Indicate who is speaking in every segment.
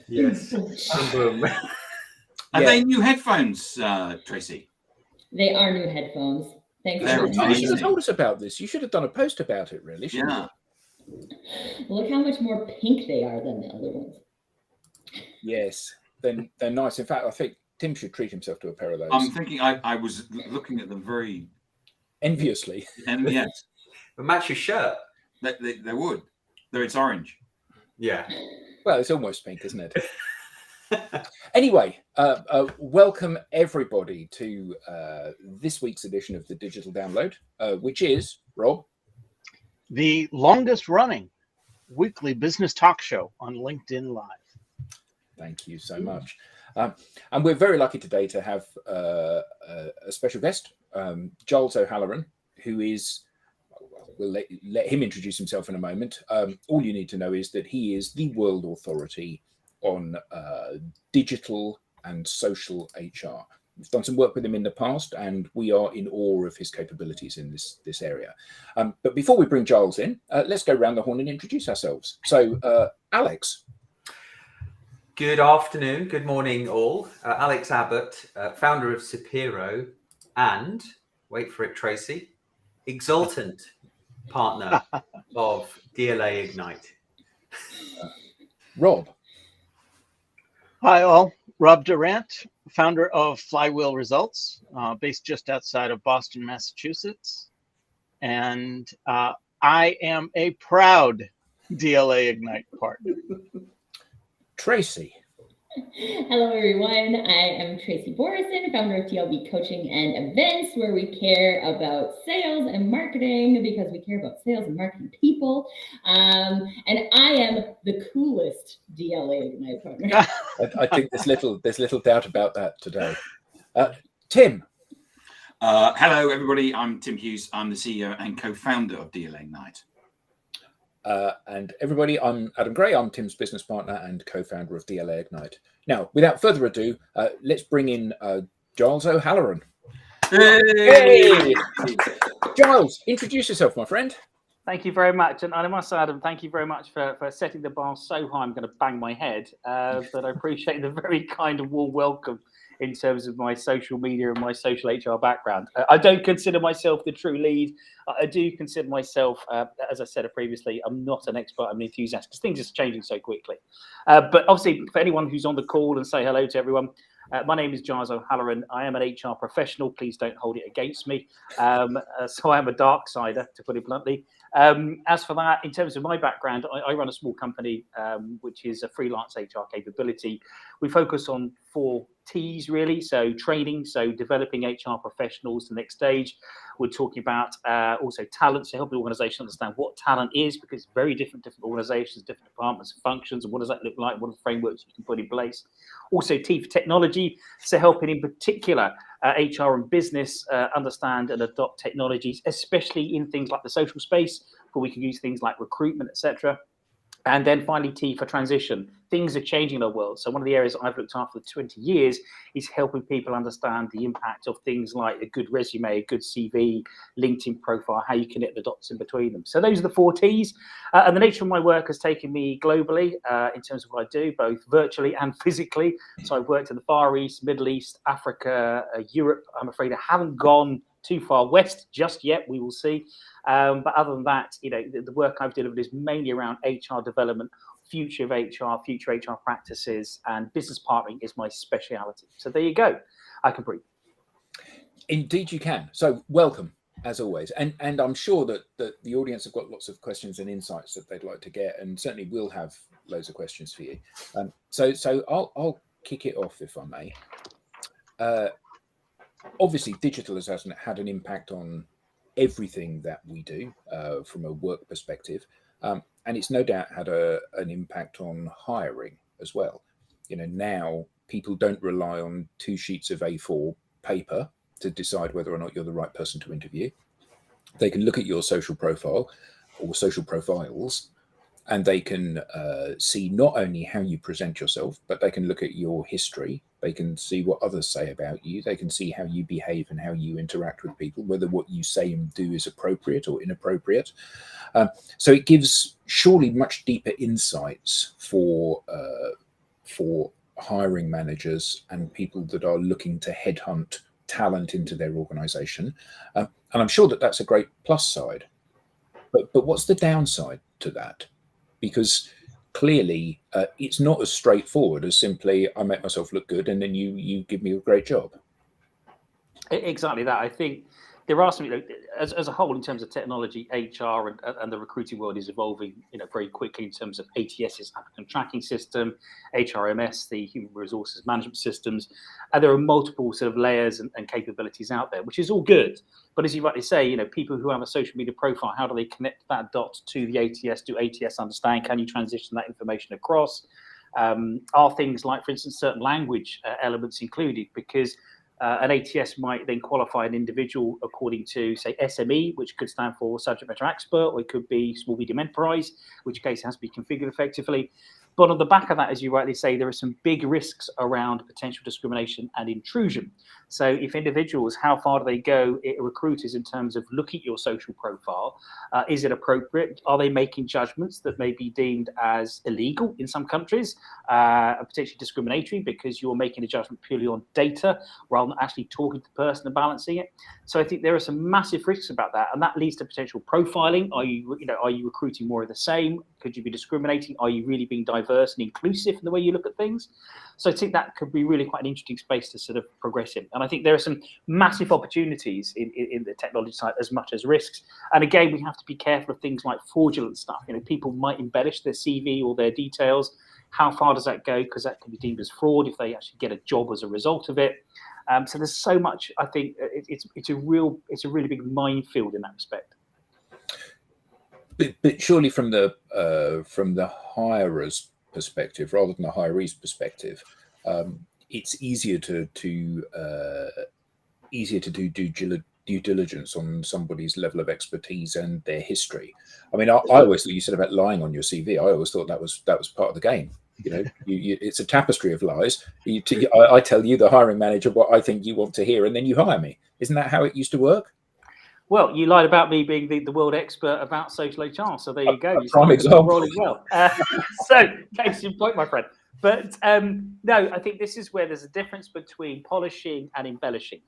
Speaker 1: Yes. Boom.
Speaker 2: Are they new headphones, Tracy?
Speaker 3: They are new headphones. Thanks.
Speaker 4: You should have told us about this. You should have done a post about it, really.
Speaker 2: Yeah.
Speaker 3: Look how much more pink they are than the other ones.
Speaker 4: Yes, they're nice. In fact, I think Tim should treat himself to a pair of those.
Speaker 2: I'm thinking I was looking at them very
Speaker 4: enviously.
Speaker 2: And yes,
Speaker 1: but match your shirt.
Speaker 2: They would. It's orange.
Speaker 1: Yeah.
Speaker 4: Well, it's almost pink, isn't it? Anyway, welcome everybody to this week's edition of the Digital Download, which is, Rob,
Speaker 5: the longest running weekly business talk show on LinkedIn Live.
Speaker 4: Thank you so much. And we're very lucky today to have a special guest, Giles O'Halloran, who is, we'll let him introduce himself in a moment. All you need to know is that he is the world authority on digital and social HR. We've done some work with him in the past, and we are in awe of his capabilities in this area. But before we bring Giles in, let's go round the horn and introduce ourselves. So, Alex.
Speaker 1: Good afternoon, good morning all. Alex Abbott, founder of Sapiro and, wait for it Tracy, exultant partner of DLA Ignite.
Speaker 4: Rob.
Speaker 5: Hi all, Rob Durant, founder of Flywheel Results, based just outside of Boston, Massachusetts. And I am a proud DLA Ignite partner.
Speaker 4: Tracy.
Speaker 3: Hello, everyone. I am Tracy Borison, founder of TLB Coaching and Events, where we care about sales and marketing because we care about sales and marketing people. And I am the coolest DLA Ignite partner.
Speaker 4: I think there's little doubt about that today. Tim.
Speaker 2: Hello, everybody. I'm Tim Hughes. I'm the CEO and co-founder of DLA Ignite.
Speaker 4: And everybody, I'm Adam Gray. I'm Tim's business partner and co-founder of DLA Ignite. Now, without further ado, let's bring in Giles O'Halloran.
Speaker 2: Hey!
Speaker 4: Giles, introduce yourself, my friend.
Speaker 6: Thank you very much. And I must say, Adam, thank you very much for setting the bar so high I'm going to bang my head. But I appreciate the very kind of warm welcome in terms of my social media and my social HR background. I don't consider myself the true lead. I do consider myself, as I said previously, I'm not an expert, I'm an enthusiast because things are changing so quickly. But obviously, for anyone who's on the call and say hello to everyone, my name is Giles O'Halloran. I am an HR professional. Please don't hold it against me. So I am a dark sider, to put it bluntly. As for that, in terms of my background, I run a small company, which is a freelance HR capability. We focus on 4 T's really. So training, so developing HR professionals to the next stage. We're talking about also talent, so helping organizations understand what talent is, because it's very different organizations, different departments and functions, and what does that look like? What are the frameworks you can put in place? Also T for technology, so helping in particular HR and business understand and adopt technologies, especially in things like the social space, where we can use things like recruitment, etc. And then finally, T for transition. Things are changing in our world. So one of the areas I've looked after for 20 years is helping people understand the impact of things like a good resume, a good CV, LinkedIn profile, how you connect the dots in between them. So those are the 4 T's. And the nature of my work has taken me globally in terms of what I do, both virtually and physically. So I've worked in the Far East, Middle East, Africa, Europe. I'm afraid I haven't gone too far west just yet. We will see. But other than that, the work I've delivered is mainly around HR development, future of HR, future HR practices, and business partnering is my speciality. So there you go. I can breathe.
Speaker 4: Indeed you can. So welcome, as always. And I'm sure that the audience have got lots of questions and insights that they'd like to get, and certainly we'll have loads of questions for you. So I'll kick it off, if I may. Obviously, digital has had an impact on everything that we do from a work perspective, and it's no doubt had an impact on hiring as well. Now people don't rely on 2 sheets of A4 paper to decide whether or not you're the right person to interview. They can look at your social profile or social profiles, and they can see not only how you present yourself, but they can look at your history They can see what others say about you. They can see how you behave and how you interact with people, whether what you say and do is appropriate or inappropriate. So it gives surely much deeper insights for hiring managers and people that are looking to headhunt talent into their organization. And I'm sure that that's a great plus side. But what's the downside to that? Because clearly it's not as straightforward as simply I make myself look good and then you give me a great job. Exactly
Speaker 6: that. I think there are some, as a whole, in terms of technology, HR and the recruiting world is evolving, very quickly in terms of ATS's applicant tracking system, HRMS, the human resources management systems, and there are multiple sort of layers and capabilities out there, which is all good. But as you rightly say, people who have a social media profile, how do they connect that dot to the ATS? Do ATS understand? Can you transition that information across? Are things like, for instance, certain language elements included? Because an ATS might then qualify an individual according to, say, SME, which could stand for subject matter expert, or it could be small medium enterprise, which case it has to be configured effectively. But on the back of that, as you rightly say, there are some big risks around potential discrimination and intrusion. So if individuals, how far do they go, recruiters, in terms of looking at your social profile? Is it appropriate? Are they making judgments that may be deemed as illegal in some countries, potentially discriminatory, because you're making a judgment purely on data rather than actually talking to the person and balancing it? So I think there are some massive risks about that, and that leads to potential profiling. Are you recruiting more of the same? Could you be discriminating? Are you really being diverse and inclusive in the way you look at things? So I think that could be really quite an interesting space to sort of progress in. And I think there are some massive opportunities in the technology side as much as risks. And again, we have to be careful of things like fraudulent stuff. People might embellish their CV or their details. How far does that go? Because that can be deemed as fraud if they actually get a job as a result of it. So there's so much. I think it's a really big minefield in that respect.
Speaker 4: But surely from the hirer's perspective rather than the hiree's perspective, it's easier to do due diligence on somebody's level of expertise and their history. I mean, I always thought, you said about lying on your CV, I always thought that was part of the game. It's a tapestry of lies. I tell you, the hiring manager, what I think you want to hear, and then you hire me. Isn't that how it used to work?
Speaker 6: Well, you lied about me being the world expert about social HR, so there you go. You
Speaker 4: prime example.
Speaker 6: Rolling well. So, case in point, my friend. But no, I think this is where there's a difference between polishing and embellishing.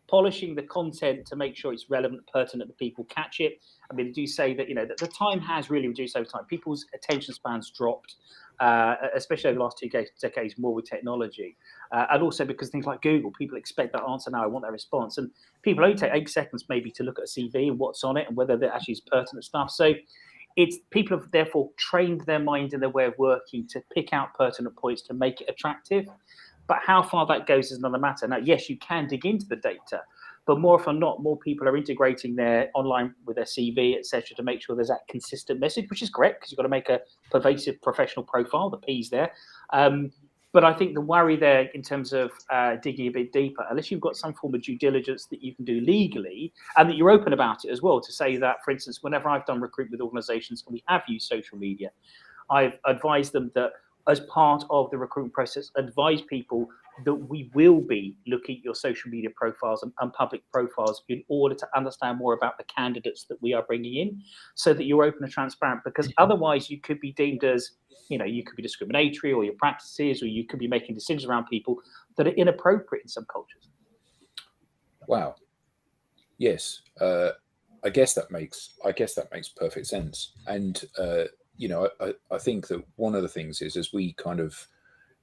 Speaker 6: Polishing the content to make sure it's relevant, pertinent, that people catch it. I mean, I do say that that the time has really reduced over time. People's attention spans dropped, especially over the last 2 decades, more with technology, and also because things like Google, people expect that answer now. I want that response, and people only take 8 seconds maybe to look at a CV and what's on it and whether that actually is pertinent stuff. So people have therefore trained their mind and their way of working to pick out pertinent points to make it attractive. But how far that goes is another matter. Now, yes, you can dig into the data, but more often than not, more people are integrating their online with their CV, etc., to make sure there's that consistent message, which is correct because you've got to make a pervasive professional profile. The P's there. But I think the worry there in terms of digging a bit deeper, unless you've got some form of due diligence that you can do legally and that you're open about it as well, to say that, for instance, whenever I've done recruitment with organizations and we have used social media, I've advised them that as part of the recruitment process, advise people that we will be looking at your social media profiles and public profiles in order to understand more about the candidates that we are bringing in, so that you're open and transparent, because otherwise you could be deemed as, you could be discriminatory, or your practices, or you could be making decisions around people that are inappropriate in some cultures.
Speaker 4: Wow. Yes. I guess that makes perfect sense. And, I think that one of the things is, as we kind of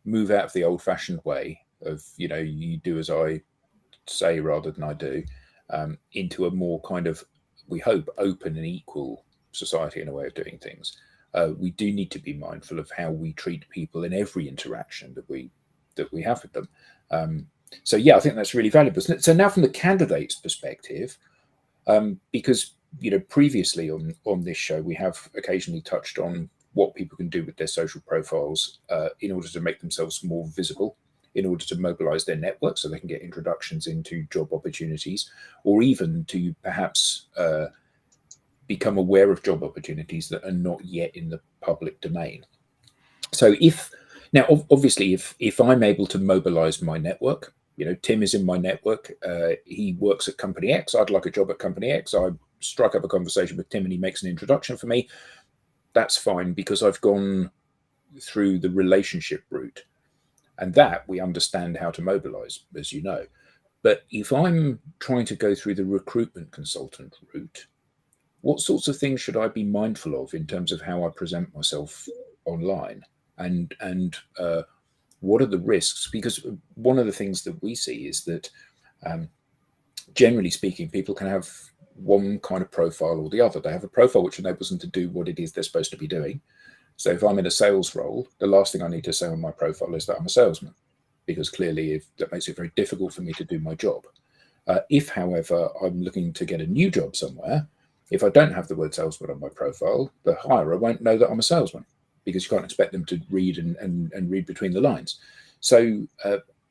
Speaker 4: move out of the old-fashioned way of, you do as I say rather than I do, into a more kind of, we hope, open and equal society in a way of doing things. We do need to be mindful of how we treat people in every interaction that we have with them. So yeah, I think that's really valuable. So now, from the candidate's perspective, because previously on this show we have occasionally touched on what people can do with their social profiles in order to make themselves more visible, in order to mobilize their network so they can get introductions into job opportunities, or even to perhaps become aware of job opportunities that are not yet in the public domain. So if Now, obviously, if I'm able to mobilize my network, Tim is in my network. He works at company X. I'd like a job at company X. I strike up a conversation with Tim and he makes an introduction for me. That's fine because I've gone through the relationship route, and that we understand how to mobilize, as you know. But if I'm trying to go through the recruitment consultant route, what sorts of things should I be mindful of in terms of how I present myself online? And what are the risks? Because one of the things that we see is that, generally speaking, people can have one kind of profile or the other. They have a profile which enables them to do what it is they're supposed to be doing. So if I'm in a sales role, the last thing I need to say on my profile is that I'm a salesman, because clearly that makes it very difficult for me to do my job. If, however, I'm looking to get a new job somewhere, if I don't have the word salesman on my profile, the hirer won't know that I'm a salesman, because you can't expect them to read and read between the lines. So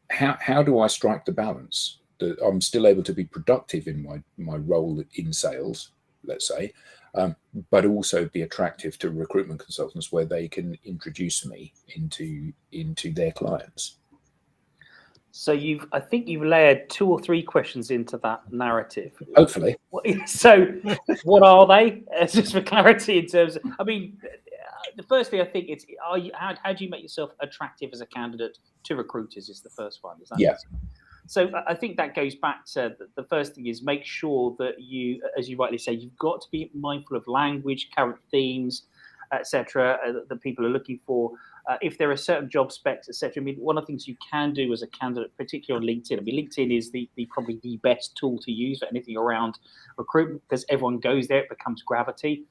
Speaker 4: how do I strike the balance that I'm still able to be productive in my role in sales, let's say, but also be attractive to recruitment consultants where they can introduce me into their clients?
Speaker 6: So I think you've layered 2 or 3 questions into that narrative.
Speaker 4: Hopefully.
Speaker 6: So what are they? Just for clarity in terms of, I mean, the first thing I think is, how do you make yourself attractive as a candidate to recruiters is the first one. Is that
Speaker 4: Yeah.
Speaker 6: So I think that goes back to the first thing is make sure that you, as you rightly say, you've got to be mindful of language, current themes, etc., that people are looking for. If there are certain job specs, etc. I mean, one of the things you can do as a candidate, particularly on LinkedIn, I mean, LinkedIn is probably the best tool to use for anything around recruitment because everyone goes there, it becomes gravity.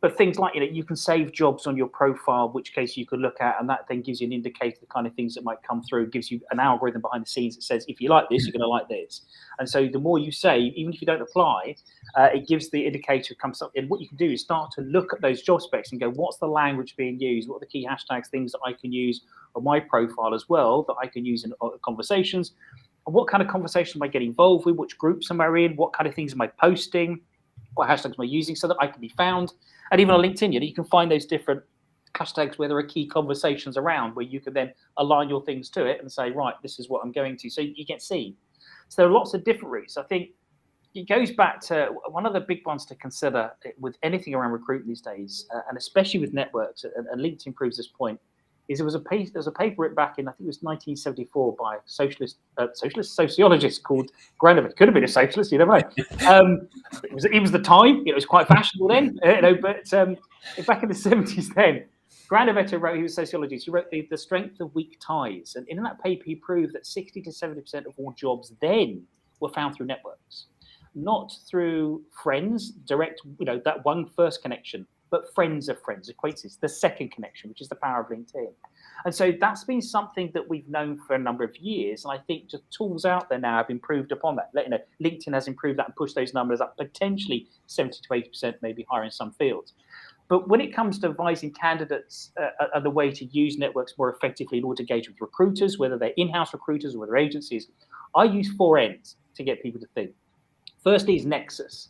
Speaker 6: But things like, you can save jobs on your profile, which case you could look at, and that then gives you an indicator of the kind of things that might come through, gives you an algorithm behind the scenes that says, if you like this, you're going to like this. And so the more you save, even if you don't apply, it gives the indicator comes up. And what you can do is start to look at those job specs and go, what's the language being used? What are the key hashtags, things that I can use on my profile as well, that I can use in conversations? And what kind of conversation am I getting involved with? Which groups am I in? What kind of things am I posting? What hashtags am I using so that I can be found? And even on LinkedIn, you can find those different hashtags where there are key conversations around where you can then align your things to it and say, right, this is what I'm going to. So you get seen. So there are lots of different routes. I think it goes back to one of the big ones to consider with anything around recruitment these days, and especially with networks, and LinkedIn proves this point, is there was a paper written back in, I think it was 1974 by a socialist sociologist called Granovetter. Could have been a socialist, you never know. It was the time, it was quite fashionable then, but back in the 70s then, Granovetter wrote, he was a sociologist, he wrote The Strength of Weak Ties. And in that paper, he proved that 60 to 70% of all jobs then were found through networks, not through friends, direct, that one first connection, but friends of friends, acquaintances, the second connection, which is the power of LinkedIn. And so that's been something that we've known for a number of years. And I think just tools out there now have improved upon that. LinkedIn has improved that and pushed those numbers up, potentially 70 to 80%, maybe higher in some fields. But when it comes to advising candidates on the way to use networks more effectively in order to engage with recruiters, whether they're in-house recruiters or whether agencies, I use 4 N's to get people to think. Firstly is Nexus.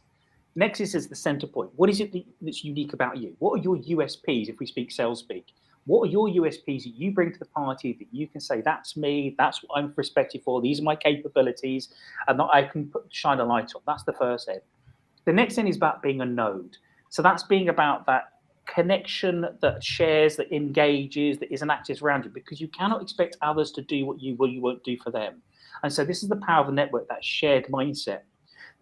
Speaker 6: Nexus is the center point. What is it that's unique about you? What are your USPs if we speak sales speak? What are your USPs that you bring to the party that you can say, that's me, that's what I'm respected for, these are my capabilities, and that I can shine a light on? That's the first N. The next N is about being a node. So that's being about that connection that shares, that engages, that is an active around you, because you cannot expect others to do what you won't do for them. And so this is the power of the network, that shared mindset.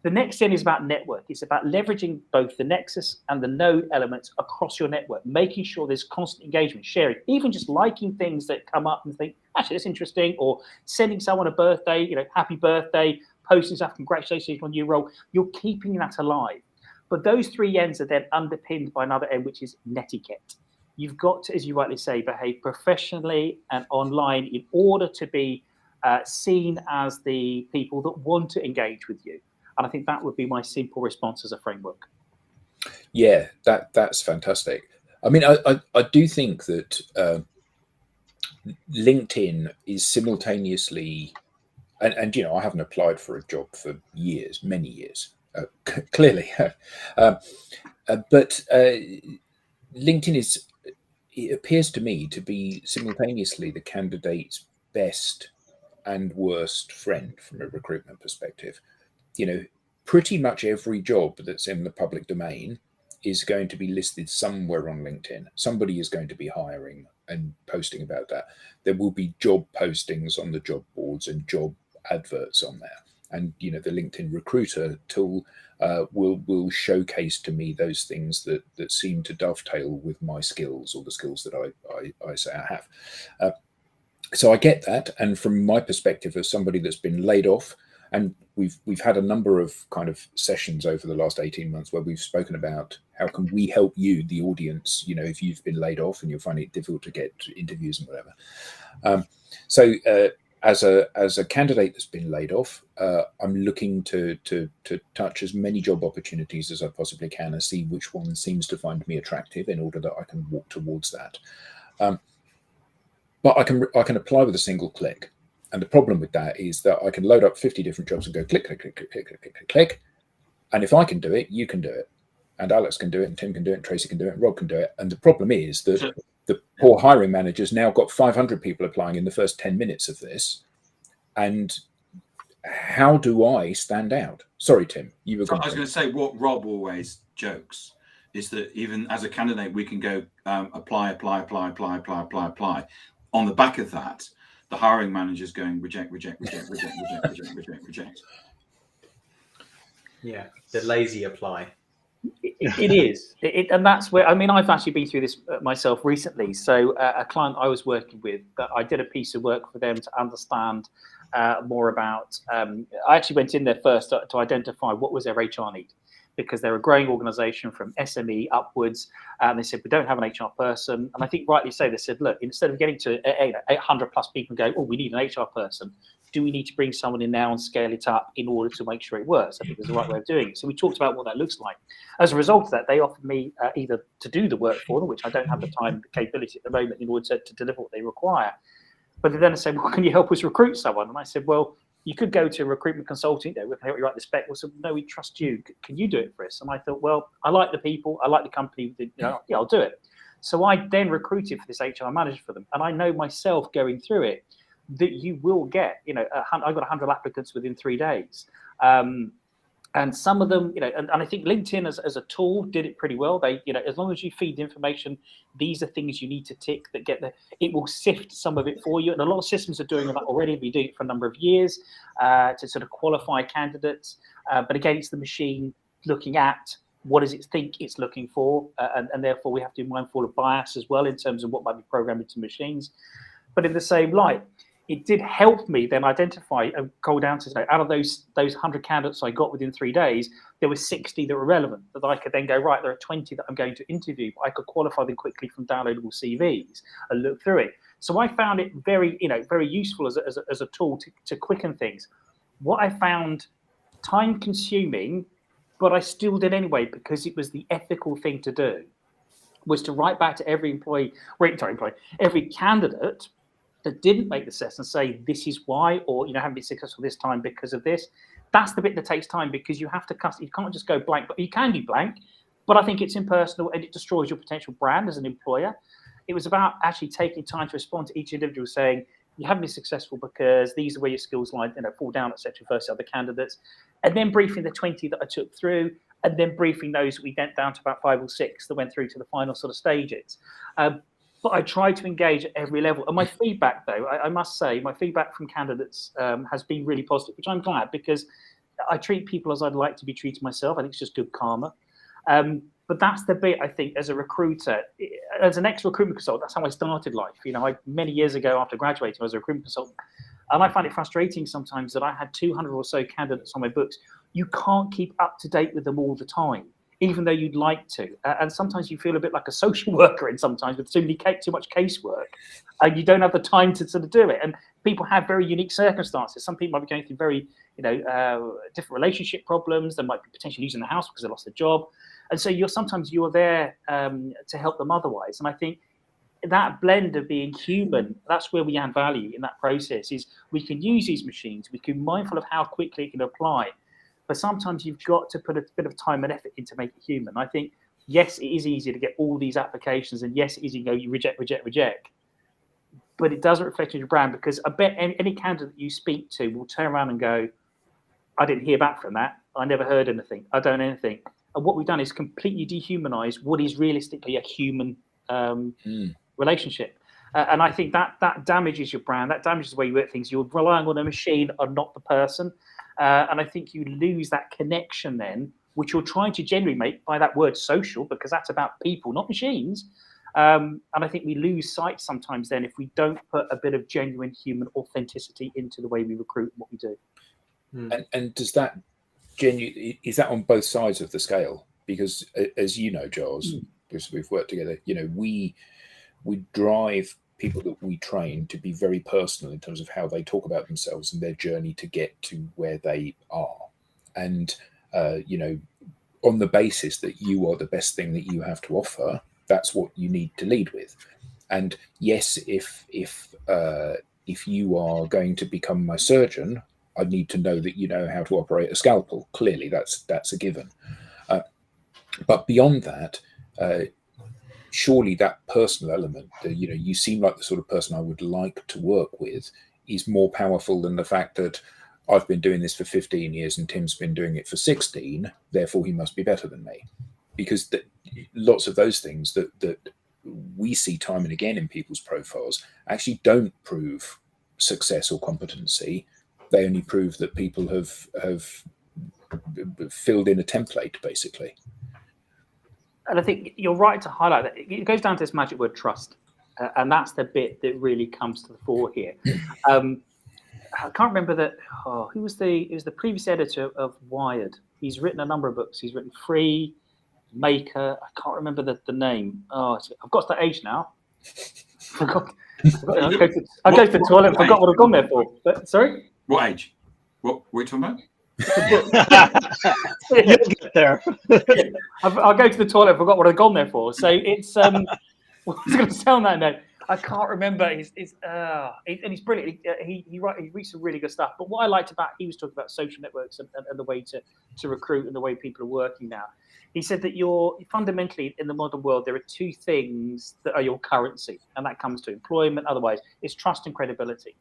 Speaker 6: The next thing is about network. It's about leveraging both the nexus and the node elements across your network, making sure there's constant engagement, sharing, even just liking things that come up and think, actually, that's interesting, or sending someone a birthday, happy birthday, posting stuff, congratulations on your role. You're keeping that alive. But those 3 N's are then underpinned by another N, which is netiquette. You've got to, as you rightly say, behave professionally and online in order to be seen as the people that want to engage with you. And I think that would be my simple response as a framework.
Speaker 4: Yeah, that's fantastic. I mean, I do think that LinkedIn is simultaneously, and I haven't applied for a job for years, many years, clearly. But LinkedIn it appears to me to be simultaneously the candidate's best and worst friend from a recruitment perspective. Pretty much every job that's in the public domain is going to be listed somewhere on LinkedIn. Somebody is going to be hiring and posting about that. There will be job postings on the job boards and job adverts on there. And the LinkedIn recruiter tool will showcase to me those things that seem to dovetail with my skills or the skills that I say I have. So I get that, and from my perspective as somebody that's been laid off, and we've had a number of kind of sessions over the last 18 months where we've spoken about how can we help you, the audience, if you've been laid off and you're finding it difficult to get interviews and whatever. So as a candidate that's been laid off, I'm looking to touch as many job opportunities as I possibly can and see which one seems to find me attractive in order that I can walk towards that. But I can apply with a single click. And the problem with that is that I can load up 50 different jobs and go click, click, click, click, click, click, click, click. And if I can do it, you can do it. And Alex can do it, and Tim can do it, and Tracy can do it, and Rob can do it. And the problem is that the poor hiring manager's now got 500 people applying in the first 10 minutes of this. And how do I stand out? Sorry, Tim, you were going to...
Speaker 2: I was going to say what Rob always jokes is that even as a candidate, we can go apply. On the back of that, the hiring manager's going reject.
Speaker 1: Yeah, the lazy apply.
Speaker 6: It is, and that's where I've actually been through this myself recently. So a client I was working with, I did a piece of work for them to understand more about. I actually went in there first to identify what was their HR need, because they're a growing organisation from SME upwards, and they said we don't have an HR person. And I think rightly so, they said, look, instead of getting to 800 plus people and go, oh, we need an HR person, do we need to bring someone in now and scale it up in order to make sure it works? I think there's the right way of doing it. So we talked about what that looks like. As a result of that, they offered me either to do the work for them, which I don't have the time and capability at the moment in order to deliver what they require. But then they said, well, can you help us recruit someone? And I said, well, you could go to a recruitment consultant, we can help you write the spec. Well, so no, we trust you. Can you do it for us? And I thought, well, I like the people, I like the company, yeah, I'll do it. So I then recruited for this HR manager for them. And I know myself going through it that you will get, I got 100 applicants within 3 days. And some of them, and I think LinkedIn as a tool did it pretty well. They, as long as you feed the information, these are things you need to tick that get there. It will sift some of it for you. And a lot of systems are doing that already. We've been doing it for a number of years to sort of qualify candidates. But again, it's the machine looking at what does it think it's looking for. And therefore, we have to be mindful of bias as well in terms of what might be programmed into machines. But in the same light, it did help me then identify and go down to out of those 100 candidates I got within 3 days, there were 60 that were relevant that I could then go, right, there are 20 that I'm going to interview, but I could qualify them quickly from downloadable CVs and look through it. So I found it very, very useful as a tool to quicken things. What I found time consuming, but I still did anyway because it was the ethical thing to do, was to write back to every every candidate that didn't make the assessment and say this is why, or haven't been successful this time because of this. That's the bit that takes time because you have to you can't just go blank, but you can do blank, but I think it's impersonal and it destroys your potential brand as an employer. It was about actually taking time to respond to each individual saying you haven't been successful because these are where your skills lie, fall down, etc. versus other candidates, and then briefing the 20 that I took through, and then briefing those that we went down to about 5 or 6 that went through to the final sort of stages. But I try to engage at every level. And my feedback, though, I must say, my feedback from candidates has been really positive, which I'm glad because I treat people as I'd like to be treated myself. I think it's just good karma. But that's the bit, I think, as a recruiter, as an ex-recruitment consultant, that's how I started life. Many years ago after graduating, I was a recruitment consultant. And I find it frustrating sometimes that I had 200 or so candidates on my books. You can't keep up to date with them all the time, even though you'd like to. And sometimes you feel a bit like a social worker in sometimes with too much casework. And you don't have the time to sort of do it. And people have very unique circumstances. Some people might be going through very, different relationship problems. They might be potentially losing the house because they lost their job. And so you're there to help them otherwise. And I think that blend of being human, that's where we add value in that process, is we can use these machines. We can be mindful of how quickly it can apply. But sometimes you've got to put a bit of time and effort in to make it human. I think yes, it is easy to get all these applications, and yes, it is easy to go, you reject, but it doesn't reflect on your brand, because I bet any candidate you speak to will turn around and go, I didn't hear back from that. I never heard anything. I don't know anything. And what we've done is completely dehumanize what is realistically a human relationship. And I think that damages your brand. That damages the way you work things. You're relying on a machine and not the person. And I think you lose that connection then, which you're trying to generally make by that word social, because that's about people, not machines. And I think we lose sight sometimes then if we don't put a bit of genuine human authenticity into the way we recruit and what we do.
Speaker 4: And does that is that on both sides of the scale? Because as you know, Giles, because we've worked together, we drive people that we train to be very personal in terms of how they talk about themselves and their journey to get to where they are. And, on the basis that you are the best thing that you have to offer, that's what you need to lead with. And yes, if you are going to become my surgeon, I need to know that you know how to operate a scalpel. Clearly, that's a given. But beyond that, surely that personal element, you seem like the sort of person I would like to work with, is more powerful than the fact that I've been doing this for 15 years and Tim's been doing it for 16, therefore he must be better than me. Because lots of those things that we see time and again in people's profiles actually don't prove success or competency. They only prove that people have filled in a template, basically.
Speaker 6: And I think you're right to highlight that. It goes down to this magic word, trust. And that's the bit that really comes to the fore here. I can't remember that. He was the previous editor of Wired. He's written a number of books. He's written Free, Maker. I can't remember the name. I've got to that age now. I'll go to the toilet and forgot what I've gone there for. But sorry?
Speaker 2: What age? What are you talking about?
Speaker 5: You'll get there.
Speaker 6: I'll go to the toilet and forgot what I've gone there for. So it's I was going to sound that note. I can't remember. And he's brilliant. He reads some really good stuff. But what I liked about, he was talking about social networks and the way to recruit and the way people are working now. He said that you're fundamentally in the modern world, there are two things that are your currency, and that comes to employment. Otherwise, it's trust and credibility.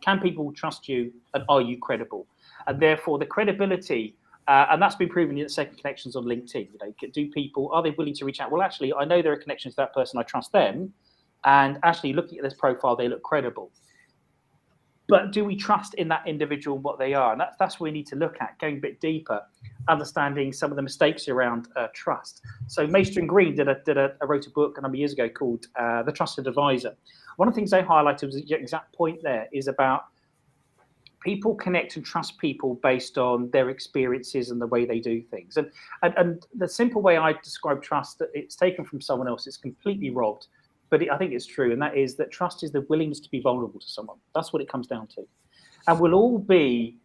Speaker 6: Can people trust you, and are you credible? And therefore, the credibility, and that's been proven in second connections on LinkedIn. Are they willing to reach out? Well, actually, I know there are connections to that person. I trust them. And actually, looking at this profile, they look credible. But do we trust in that individual what they are? And that's what we need to look at, going a bit deeper, understanding some of the mistakes around trust. So Maester and Green wrote a book a number of years ago called The Trusted Advisor. One of the things they highlighted was the exact point there is about people connect and trust people based on their experiences and the way they do things. And the simple way I describe trust, it's taken from someone else, it's completely robbed. But I think it's true, and that is that trust is the willingness to be vulnerable to someone. That's what it comes down to. And we'll all be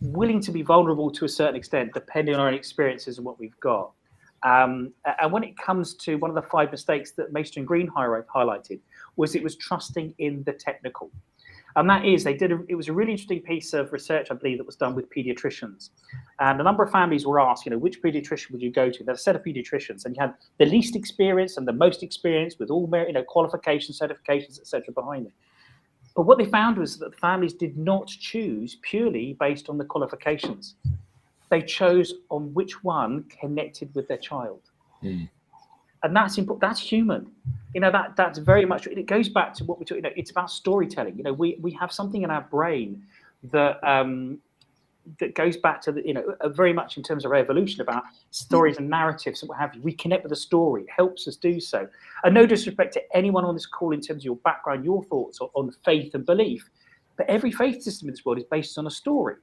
Speaker 6: willing to be vulnerable to a certain extent, depending on our experiences and what we've got. And when it comes to one of the 5 mistakes that Maester and Green highlighted, it was trusting in the technical. And that is, it was a really interesting piece of research, I believe, that was done with pediatricians. And a number of families were asked, which pediatrician would you go to? There's a set of pediatricians, and you had the least experience and the most experience with all qualifications, certifications, etc. behind them. But what they found was that the families did not choose purely based on the qualifications. They chose on which one connected with their child. And that's important. That's human. That's very much, it goes back to what we're talking about. It's about storytelling. We have something in our brain that that goes back to very much in terms of our evolution about stories and narratives and what have you. We connect with a story. It helps us do so. And no disrespect to anyone on this call in terms of your background, your thoughts on faith and belief, but every faith system in this world is based on a story.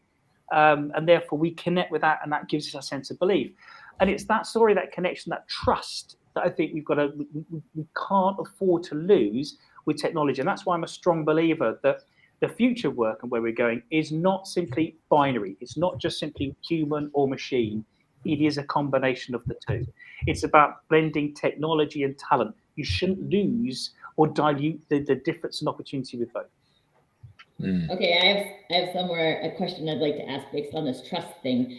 Speaker 6: And therefore we connect with that, and that gives us a sense of belief. And it's that story, that connection, that trust that I think we can't afford to lose with technology. And that's why I'm a strong believer that the future work and where we're going is not simply binary. It's not just simply human or machine. It is a combination of the two. It's about blending technology and talent. You shouldn't lose or dilute the difference and opportunity with both.
Speaker 3: Okay, I have a question I'd like to ask based on this trust thing.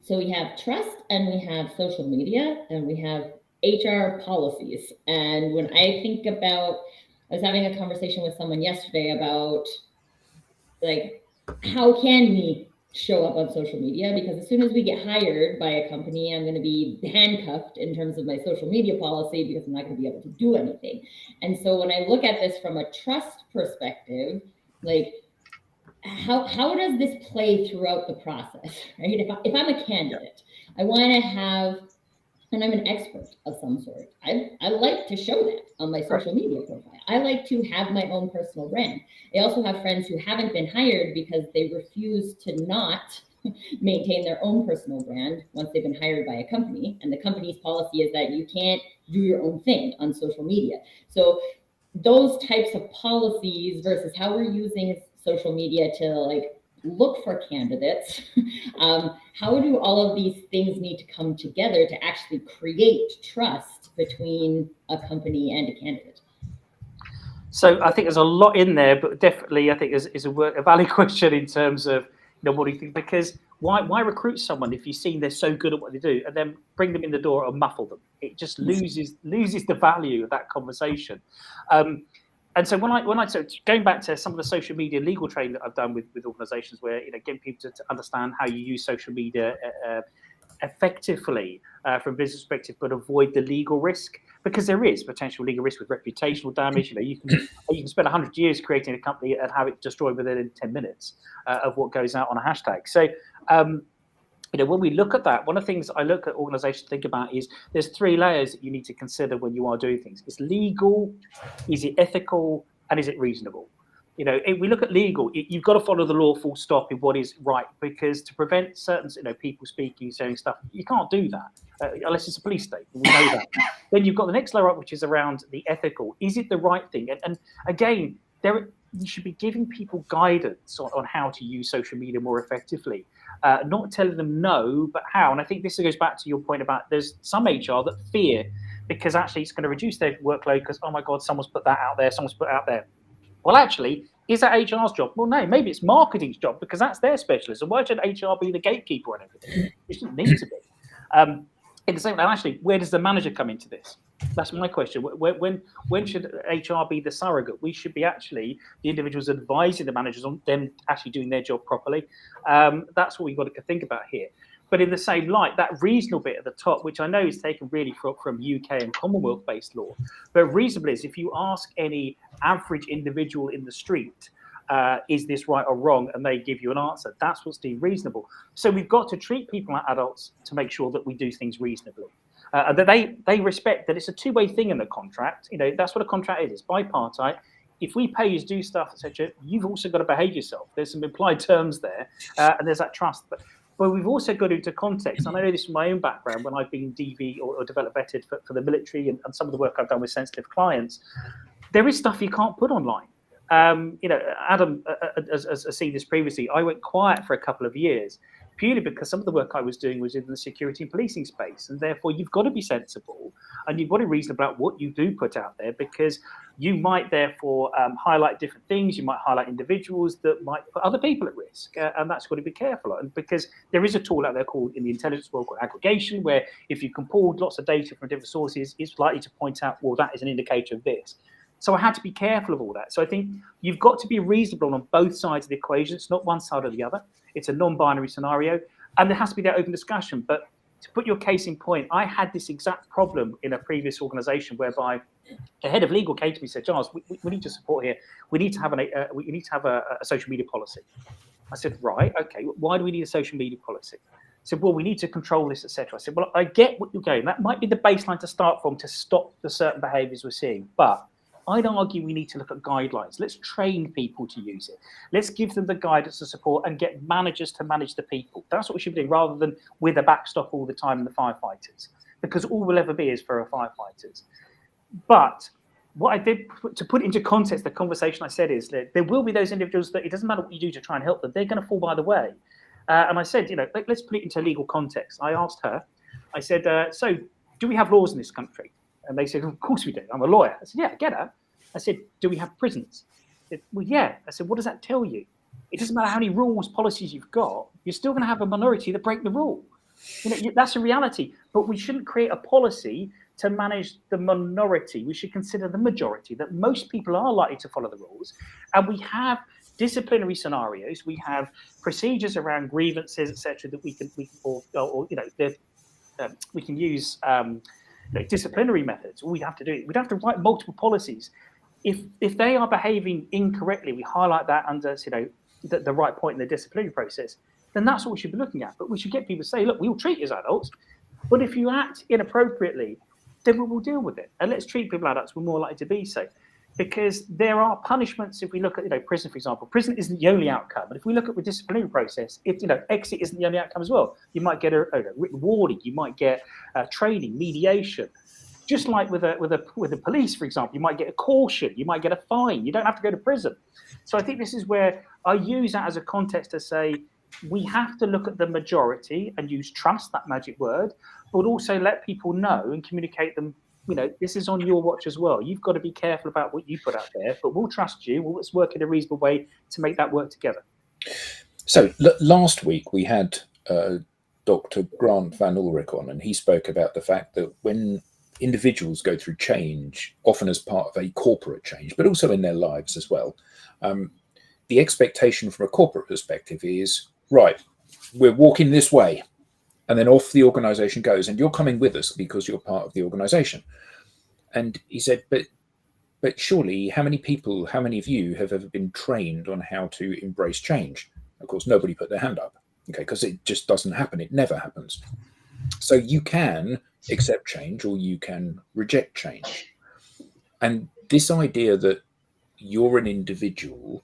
Speaker 3: So we have trust, and we have social media, and we have HR policies. And when I think about, I was having a conversation with someone yesterday about like, how can we show up on social media? Because as soon as we get hired by a company, I'm going to be handcuffed in terms of my social media policy because I'm not going to be able to do anything. And so when I look at this from a trust perspective, like, how does this play throughout the process, right? If I'm a candidate, I want to have, and I'm an expert of some sort. I like to show that on my social media profile. I like to have my own personal brand. I also have friends who haven't been hired because they refuse to not maintain their own personal brand once they've been hired by a company. And the company's policy is that you can't do your own thing on social media. So those types of policies versus how we're using social media to like look for candidates. How do all of these things need to come together to actually create trust between a company and a candidate?
Speaker 6: So I think there's a lot in there, but definitely I think is a valid question in terms of, what do you think? Because why recruit someone if you've seen they're so good at what they do and then bring them in the door or muffle them? It just loses the value of that conversation. And so so going back to some of the social media legal training that I've done with organizations where, getting people to understand how you use social media effectively from a business perspective, but avoid the legal risk, because there is potential legal risk with reputational damage. You can spend 100 years creating a company and have it destroyed within 10 minutes of what goes out on a hashtag. So, when we look at that, one of the things I look at organizations think about is there's 3 layers that you need to consider when you are doing things. It's legal, is it ethical, and is it reasonable? If we look at legal, you've got to follow the law full stop in what is right, because to prevent certain, people speaking, saying stuff, you can't do that unless it's a police state. We know that. Then you've got the next layer up, which is around the ethical. Is it the right thing? And again, you should be giving people guidance on how to use social media more effectively, not telling them no, but how. And I think this goes back to your point about there's some HR that fear because actually it's going to reduce their workload because, oh my God, someone's put that out there, someone's put it out there. Well, actually, is that HR's job? Well, no, maybe it's marketing's job because that's their specialism. Why should HR be the gatekeeper on everything? It shouldn't need to be. In the same way, actually, where does the manager come into this? That's my question. When should HR be the surrogate? We should be actually the individuals advising the managers on them actually doing their job properly. That's what we've got to think about here. But in the same light, that reasonable bit at the top, which I know is taken really from UK and Commonwealth-based law, but reasonable is if you ask any average individual in the street, is this right or wrong? And they give you an answer. That's what's deemed reasonable. So we've got to treat people like adults to make sure that we do things reasonably. And that they respect that it's a two-way thing in the contract. That's what a contract is. It's bipartite. If we pay you to do stuff, etc., you've also got to behave yourself. There's some implied terms there, and there's that trust. But we've also got into context, and I know this from my own background when I've been DV or develop vetted for the military and some of the work I've done with sensitive clients. There is stuff you can't put online. Adam has seen this previously. I went quiet for a couple of years purely because some of the work I was doing was in the security and policing space, and therefore you've got to be sensible and you've got to be reasonable about what you do put out there, because you might therefore highlight different things. You might highlight individuals that might put other people at risk, and that's got to be careful of. And because there is a tool out there called in the intelligence world called aggregation, where if you can pull lots of data from different sources, it's likely to point out, well, that is an indicator of this. So I had to be careful of all that. So I think you've got to be reasonable on both sides of the equation. It's not one side or the other. It's a non-binary scenario. And there has to be that open discussion. But to put your case in point, I had this exact problem in a previous organization whereby the head of legal came to me and said, Giles, we need your support here. We need to have a social media policy. I said, right, okay, why do we need a social media policy? I said, well, we need to control this, etc. I said, well, I get what you're going. That might be the baseline to start from to stop the certain behaviors we're seeing. But I'd argue we need to look at guidelines. Let's train people to use it. Let's give them the guidance and support and get managers to manage the people. That's what we should be doing, rather than with a backstop all the time in the firefighters, because all we'll ever be is for our firefighters. But what I did to put into context the conversation I said is that there will be those individuals that it doesn't matter what you do to try and help them, they're going to fall by the way. And I said, let's put it into legal context. I asked her, I said, so do we have laws in this country? And they said, of course we do. I'm a lawyer. I said, yeah, I get it. I said, do we have prisons? They said, well, yeah. I said, what does that tell you? It doesn't matter how many rules, policies you've got, you're still going to have a minority that break the rule. That's a reality. But we shouldn't create a policy to manage the minority. We should consider the majority, that most people are likely to follow the rules. And we have disciplinary scenarios. We have procedures around grievances, etc., that we can use disciplinary methods. All we have to do, we'd have to write multiple policies. If they are behaving incorrectly, we highlight that under the right point in the disciplinary process. Then that's what we should be looking at. But we should get people to say, look, we will treat you as adults, but if you act inappropriately, then we will deal with it. And let's treat people as adults. We're more likely to be so. Because there are punishments. If we look at prison, for example, prison isn't the only outcome. But if we look at the disciplinary process, exit isn't the only outcome as well. You might get a written warning. You might get training, mediation. Just like with the police, for example, you might get a caution. You might get a fine. You don't have to go to prison. So I think this is where I use that as a context to say we have to look at the majority and use trust, that magic word, but also let people know and communicate them. This is on your watch as well. You've got to be careful about what you put out there, but we'll trust you. Let's work in a reasonable way to make that work together.
Speaker 4: So last week we had Dr. Grant Van Ulrich on, and he spoke about the fact that when individuals go through change, often as part of a corporate change, but also in their lives as well, the expectation from a corporate perspective is, right, we're walking this way. And then off the organization goes, and you're coming with us because you're part of the organization. And he said, but surely how many of you have ever been trained on how to embrace change? Of course, nobody put their hand up, okay, because it just doesn't happen. It never happens. So you can accept change or you can reject change. And this idea that you're an individual,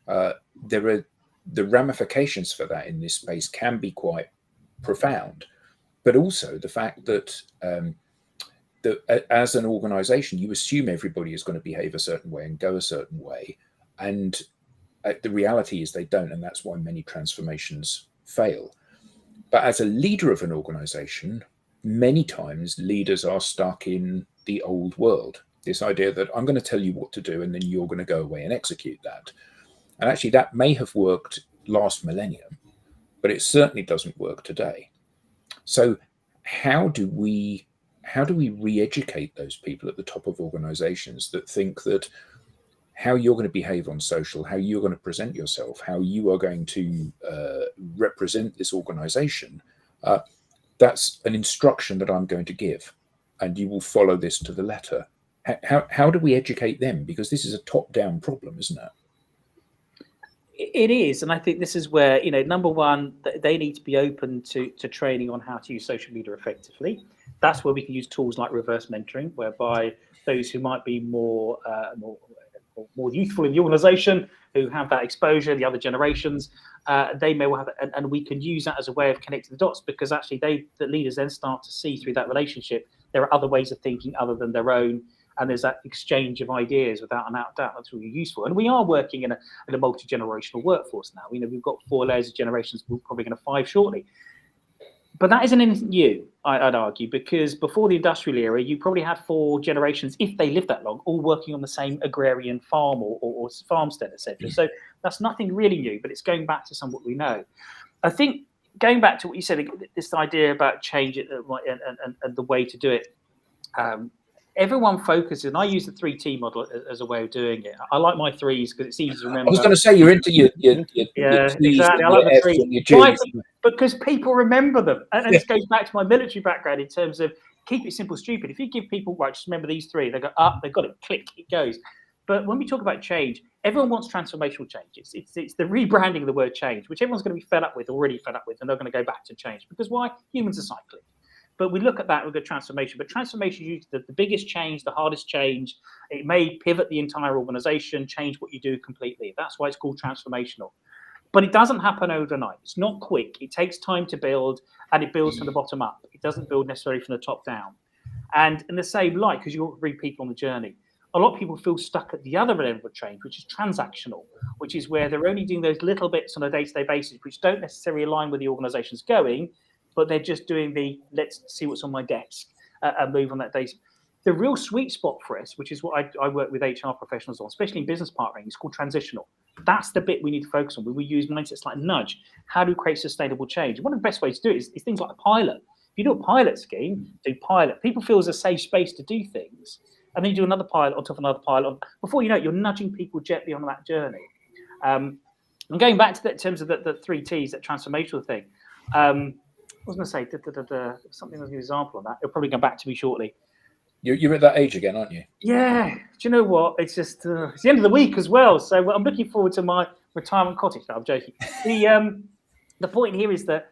Speaker 4: there are the ramifications for that in this space can be quite profound, but also the fact that as an organization, you assume everybody is going to behave a certain way and go a certain way, and the reality is they don't, and that's why many transformations fail. But as a leader of an organization, many times leaders are stuck in the old world, this idea that I'm going to tell you what to do and then you're going to go away and execute that. And actually that may have worked last millennium, but it certainly doesn't work today. So how do we re-educate those people at the top of organizations that think that how you're going to behave on social, how you're going to present yourself, how you are going to represent this organization, that's an instruction that I'm going to give, and you will follow this to the letter. How do we educate them? Because this is a top-down problem, isn't it?
Speaker 6: It is, and I think this is where, number one, they need to be open to training on how to use social media effectively. That's where we can use tools like reverse mentoring, whereby those who might be more youthful in the organisation, who have that exposure, the other generations, they may well have, and we can use that as a way of connecting the dots, because actually the leaders then start to see through that relationship there are other ways of thinking other than their own. And there's that exchange of ideas without a doubt. That's really useful. And we are working in a multi-generational workforce now. We've got 4 layers of generations. We're probably going to 5 shortly. But that isn't anything new, I'd argue, because before the industrial era, you probably had 4 generations, if they lived that long, all working on the same agrarian farm or farmstead, etc. So that's nothing really new, but it's going back to some what we know. I think going back to what you said, this idea about change and the way to do it, everyone focuses, and I use the 3T model as a way of doing it. I like my 3s because it's easy to remember.
Speaker 4: I was going to say you're into your
Speaker 6: exactly. I like the 3s because people remember them, and this goes back to my military background in terms of keep it simple, stupid. If you give people just remember these 3, they go up, they've got it, click, it goes. But when we talk about change, everyone wants transformational change. It's the rebranding of the word change, which everyone's going to be already fed up with, and they're going to go back to change because why? Humans are cyclic. But we look at that, we've got transformation. But transformation is usually the biggest change, the hardest change. It may pivot the entire organization, change what you do completely. That's why it's called transformational. But it doesn't happen overnight. It's not quick. It takes time to build, and it builds from the bottom up. It doesn't build necessarily from the top down. And in the same light, because you bring people on the journey, a lot of people feel stuck at the other end of change, which is transactional, which is where they're only doing those little bits on a day-to-day basis, which don't necessarily align with the organization's going, but they're just doing let's see what's on my desk and move on that day. The real sweet spot for us, which is what I work with HR professionals on, especially in business partnering, is called transitional. That's the bit we need to focus on. We use mindsets like nudge. How do we create sustainable change? One of the best ways to do it is things like a pilot. If you do a pilot scheme, do pilot. People feel it's a safe space to do things. And then you do another pilot on top of another pilot. Before you know it, you're nudging people gently on that journey. And going back to that in terms of the 3 T's, that transformational thing. I was going to say, something as an example of that. It'll probably come back to me shortly.
Speaker 4: You're at that age again, aren't you?
Speaker 6: Yeah. Do you know what? It's just it's the end of the week as well, so I'm looking forward to my retirement cottage. No, I'm joking. The point here is that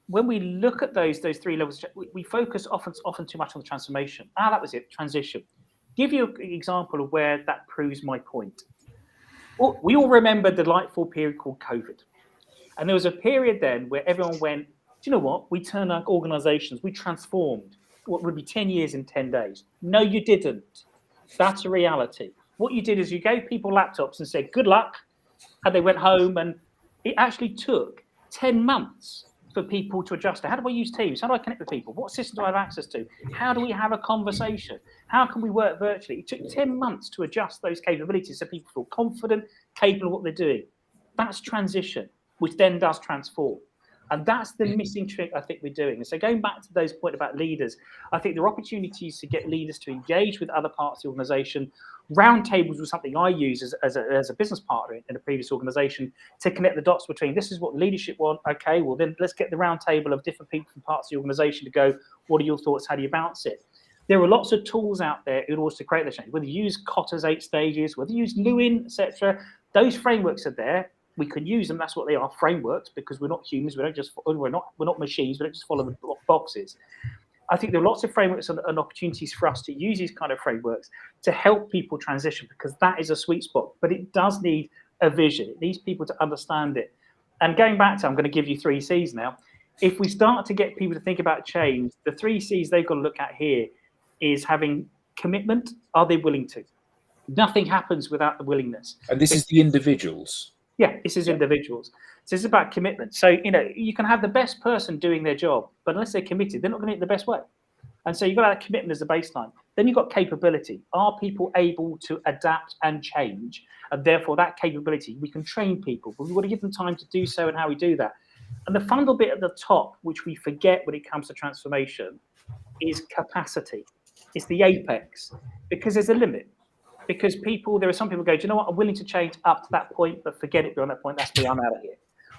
Speaker 6: when we look at those 3 levels, we focus often too much on the transformation. That was it. Transition. Give you an example of where that proves my point. Well, we all remember the delightful period called COVID, and there was a period then where everyone went, do you know what? We turned our organisations, we transformed. What would be 10 years in 10 days? No, you didn't. That's a reality. What you did is you gave people laptops and said, good luck. And they went home, and it actually took 10 months for people to adjust to. How do I use Teams? How do I connect with people? What system do I have access to? How do we have a conversation? How can we work virtually? It took 10 months to adjust those capabilities so people feel confident, capable of what they're doing. That's transition, which then does transform. And that's the missing trick I think we're doing. And so going back to those point about leaders, I think there are opportunities to get leaders to engage with other parts of the organization. Roundtables was something I use as a business partner in a previous organization to connect the dots between this is what leadership want. Okay, well then let's get the roundtable of different people from parts of the organization to go, what are your thoughts? How do you bounce it? There are lots of tools out there in order to create the change, whether you use Kotter's 8 stages, whether you use Lewin, etc. Those frameworks are there. We can use them. That's what they are, frameworks, because we're not humans. We're not machines. We don't just follow the boxes. I think there are lots of frameworks and opportunities for us to use these kind of frameworks to help people transition, because that is a sweet spot. But it does need a vision. It needs people to understand it. And going back to, I'm going to give you 3 C's now. If we start to get people to think about change, the 3 C's they've got to look at here is having commitment. Are they willing to? Nothing happens without the willingness.
Speaker 4: And this is the individuals.
Speaker 6: Yeah, this is individuals. So it's about commitment. So, you can have the best person doing their job, but unless they're committed, they're not going to do it the best way. And so you've got that commitment as a baseline. Then you've got capability. Are people able to adapt and change? And therefore, that capability, we can train people, but we've got to give them time to do so and how we do that. And the final bit at the top, which we forget when it comes to transformation, is capacity. It's the apex, because there's a limit. Because there are some people go, do you know what? I'm willing to change up to that point, but forget it beyond that point. That's me. I'm out of here.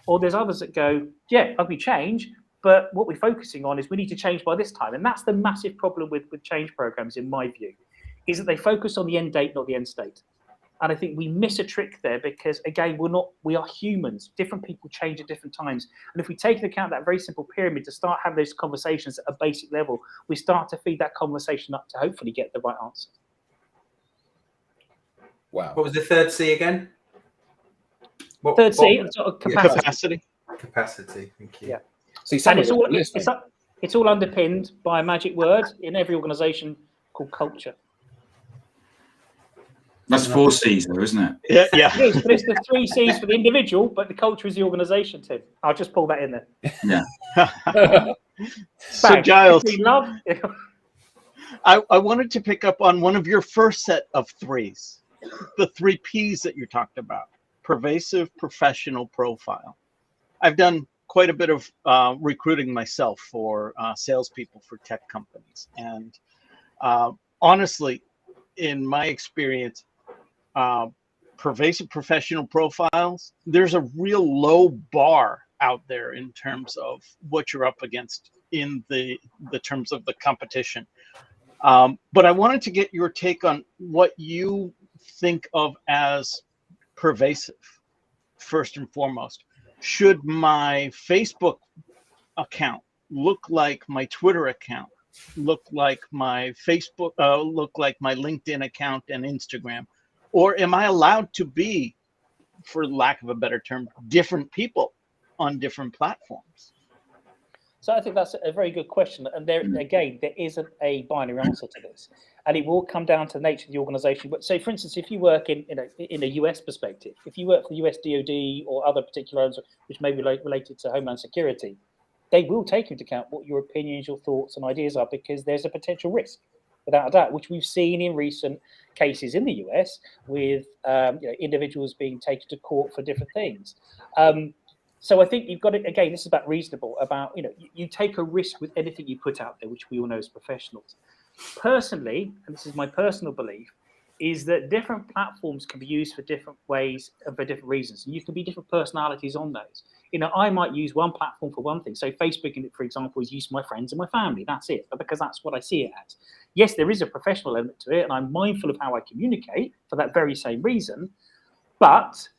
Speaker 6: Or there's others that go, yeah, we change, but what we're focusing on is we need to change by this time. And that's the massive problem with change programs, in my view, is that they focus on the end date, not the end state. And I think we miss a trick there because, again, we are humans. Different people change at different times. And if we take into account that very simple pyramid to start having those conversations at a basic level, we start to feed that conversation up to hopefully get the right answer.
Speaker 4: Wow.
Speaker 1: What was the 3rd C again?
Speaker 6: Third C,
Speaker 5: Capacity.
Speaker 1: Capacity. Thank you.
Speaker 6: Yeah.
Speaker 4: See,
Speaker 6: And it's all underpinned by a magic word in every organisation called culture.
Speaker 2: That's 4 C's, though, isn't it?
Speaker 5: Yeah, yeah.
Speaker 6: It is, but it's the 3 C's for the individual, but the culture is the organisation, Tim. I'll just pull that in there.
Speaker 2: Yeah.
Speaker 5: So Giles,
Speaker 6: Love.
Speaker 5: I wanted to pick up on one of your first set of 3s, the 3 P's that you talked about: pervasive professional profile. I've done quite a bit of recruiting myself for salespeople for tech companies, and honestly, in my experience, pervasive professional profiles, there's a real low bar out there in terms of what you're up against in the terms of the competition. But I wanted to get your take on what you think of as pervasive, first and foremost. Should my Facebook account look like my Twitter account, look like my Facebook, look like my LinkedIn account and Instagram? Or am I allowed to be, for lack of a better term, different people on different platforms?
Speaker 6: So I think that's a very good question. And there isn't a binary answer to this. And it will come down to the nature of the organization. But say, for instance, if you work in a US perspective, if you work for the US DoD or other particular which may be related to Homeland Security, they will take into account what your opinions, your thoughts and ideas are, because there's a potential risk. without a doubt, which we've seen in recent cases in the US with individuals being taken to court for different things. So I think you've got to, again, this is about reasonable, about, you take a risk with anything you put out there, which we all know as professionals. Personally, and this is my personal belief, is that different platforms can be used for different ways and for different reasons. And you can be different personalities on those. I might use one platform for one thing. So Facebook, for example, is used for my friends and my family. That's it. But because that's what I see it as. Yes, there is a professional element to it, and I'm mindful of how I communicate for that very same reason. But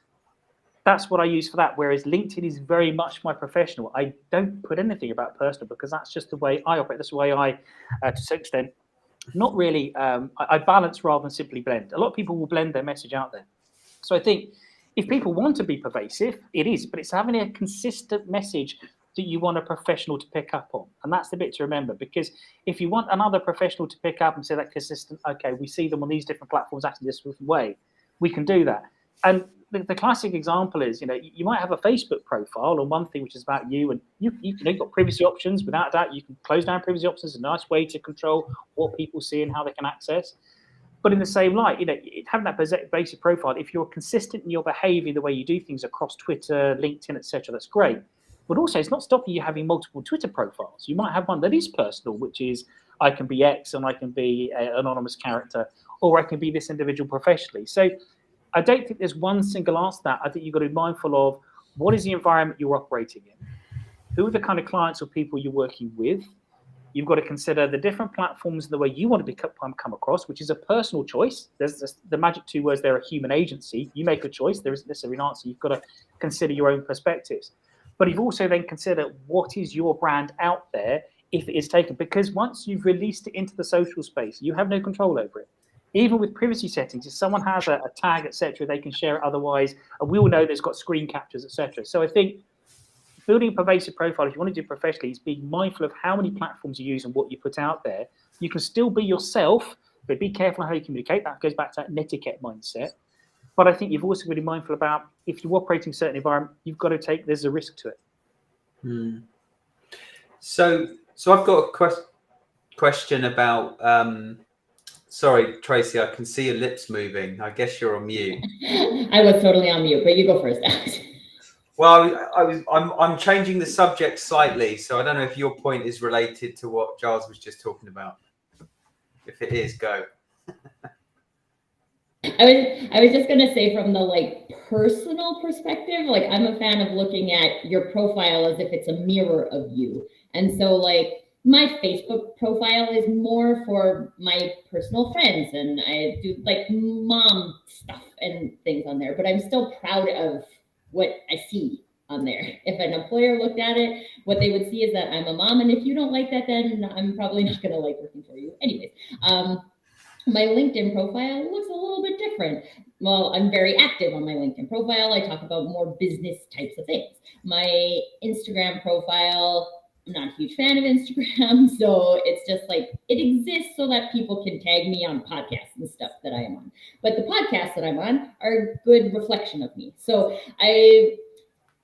Speaker 6: that's what I use for that. Whereas LinkedIn is very much my professional. I don't put anything about personal because that's just the way I operate. That's the way I, to some extent, not really, I balance rather than simply blend. A lot of people will blend their message out there. So I think if people want to be pervasive, it is, but it's having a consistent message that you want a professional to pick up on. And that's the bit to remember, because if you want another professional to pick up and say that consistent, okay, we see them on these different platforms acting this different way, we can do that. And the classic example is, you might have a Facebook profile on one thing which is about you, and you've got privacy options. Without that, you can close down privacy options. A nice way to control what people see and how they can access. But in the same light, having that basic profile, if you're consistent in your behavior, the way you do things across Twitter, LinkedIn, etc., that's great. But also, it's not stopping you having multiple Twitter profiles. You might have one that is personal, which is I can be X and I can be an anonymous character, or I can be this individual professionally. So I don't think there's one single answer to that. I think you've got to be mindful of what is the environment you're operating in, who are the kind of clients or people you're working with. You've got to consider the different platforms and the way you want to come across, which is a personal choice. There's the magic two words there, a human agency. You make a choice. There isn't necessarily an answer. You've got to consider your own perspectives. But you've also then considered what is your brand out there if it is taken. Because once you've released it into the social space, you have no control over it. Even with privacy settings, if someone has a tag, etc., they can share it otherwise. And we all know there's got screen captures, etc. So I think building a pervasive profile, if you want to do it professionally, is being mindful of how many platforms you use and what you put out there. You can still be yourself, but be careful how you communicate. That goes back to that netiquette mindset. But I think you've also got to be mindful about if you're operating in a certain environment, you've got to there's a risk to it.
Speaker 1: So I've got a question about, sorry, Tracy, I can see your lips moving. I guess you're on mute.
Speaker 3: I was totally on mute, but you go first, Alex.
Speaker 1: Well, I'm changing the subject slightly, so I don't know if your point is related to what Giles was just talking about. If it is, go.
Speaker 3: I was just gonna say, from the personal perspective, I'm a fan of looking at your profile as if it's a mirror of you. And so my Facebook profile is more for my personal friends, and I do mom stuff and things on there, but I'm still proud of what I see on there. If an employer looked at it, what they would see is that I'm a mom, and if you don't like that, then I'm probably not gonna like working for you. Anyways, my LinkedIn profile looks a little bit different. Well, I'm very active on my LinkedIn profile. I talk about more business types of things. My Instagram profile, I'm not a huge fan of Instagram, so it's just it exists so that people can tag me on podcasts and stuff that I am on. But the podcasts that I'm on are a good reflection of me. So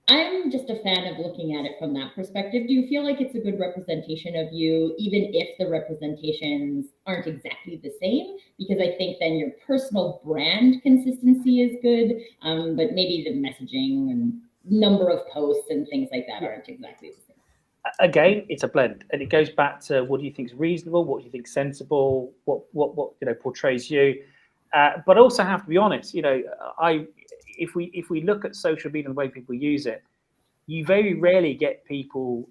Speaker 3: I'm just a fan of looking at it from that perspective. Do you feel like it's a good representation of you, even if the representations aren't exactly the same? Because I think then your personal brand consistency is good, but maybe the messaging and number of posts and things like that aren't exactly the same.
Speaker 6: Again, it's a blend, and it goes back to what do you think is reasonable, what do you think is sensible, what portrays you. But also have to be honest. If we look at social media and the way people use it, you very rarely get people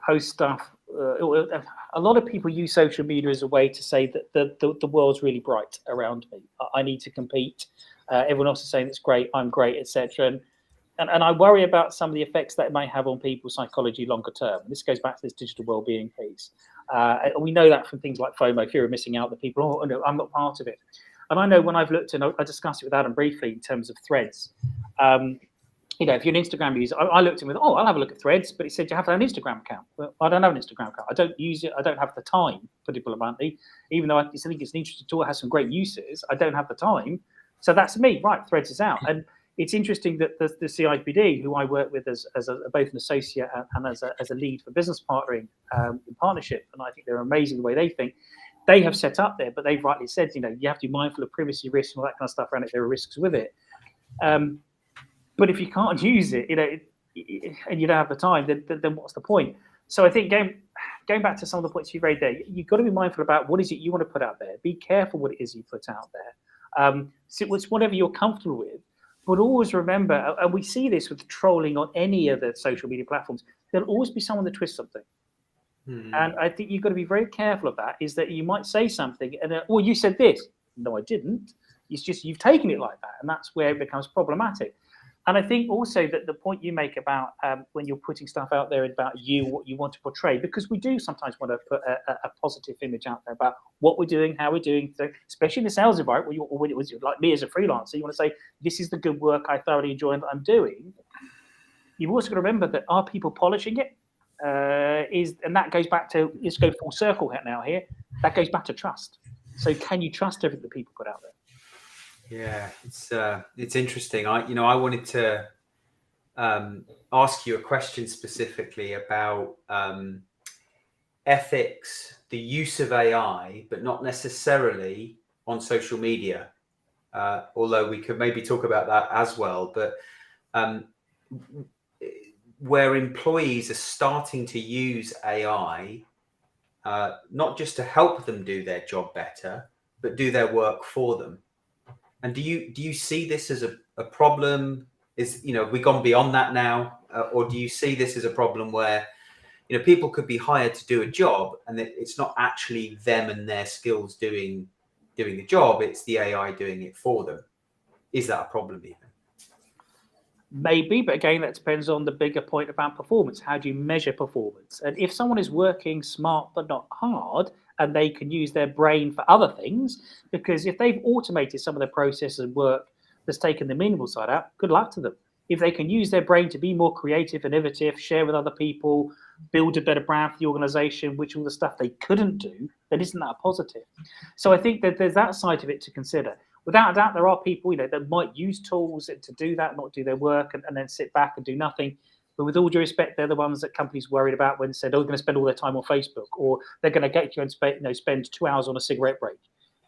Speaker 6: post stuff. A lot of people use social media as a way to say that the world's really bright around me. I need to compete. Everyone else is saying it's great. I'm great, etc. And I worry about some of the effects that it may have on people's psychology longer term. And this goes back to this digital well-being piece. We know that from things like FOMO, fear of missing out, that people, oh, no, I'm not part of it. And I know when I've looked, and I discussed it with Adam briefly in terms of threads. If you're an Instagram user, I looked in with, I'll have a look at threads, but it said you have to have an Instagram account. Well, I don't have an Instagram account. I don't use it. I don't have the time, put it bluntly. Even though I think it's an interesting tool, it has some great uses, I don't have the time. So that's me, right? Threads is out. And it's interesting that the CIPD, who I work with as both an associate and as a lead for business partnering in partnership, and I think they're amazing the way they think. They have set up there, but they've rightly said, you have to be mindful of privacy risks and all that kind of stuff around it. There are risks with it. But if you can't use it, and you don't have the time, then what's the point? So I think going back to some of the points you raised there, you've got to be mindful about what is it you want to put out there. Be careful what it is you put out there. So it's whatever you're comfortable with. But always remember, and we see this with trolling on any of the social media platforms, there'll always be someone that twists something. And I think you've got to be very careful of that, is that you might say something and, well, you said this. No, I didn't. It's just you've taken it like that. And that's where it becomes problematic. And I think also that the point you make about when you're putting stuff out there about what you want to portray, because we do sometimes want to put a positive image out there about what we're doing, how we're doing, so especially in the sales environment, when it was like me as a freelancer, you want to say, this is the good work I thoroughly enjoy and that I'm doing. You've also got to remember that are people polishing it? And that goes back to, let's go full circle now here, that goes back to trust. So can you trust everything that people put out there?
Speaker 1: Yeah, it's interesting. I wanted to ask you a question specifically about ethics, the use of AI, but not necessarily on social media. Although we could maybe talk about that as well. But where employees are starting to use AI, not just to help them do their job better, but do their work for them. And do you see this as a problem? Have we gone beyond that now, or do you see this as a problem where people could be hired to do a job and it's not actually them and their skills doing the job, it's the AI doing it for them? Is that a problem even?
Speaker 6: Maybe, but again, that depends on the bigger point about performance. How do you measure performance? And if someone is working smart but not hard, and they can use their brain for other things, because if they've automated some of their processes and work that's taken the meaningful side out, good luck to them. If they can use their brain to be more creative, innovative, share with other people, build a better brand for the organization, which all the stuff they couldn't do, then isn't that a positive? So I think that there's that side of it to consider. Without a doubt, there are people, that might use tools to do that, not do their work, and then sit back and do nothing. But with all due respect, they're the ones that companies worried about when they said, they're going to spend all their time on Facebook, or they're going to get you and spend 2 hours on a cigarette break.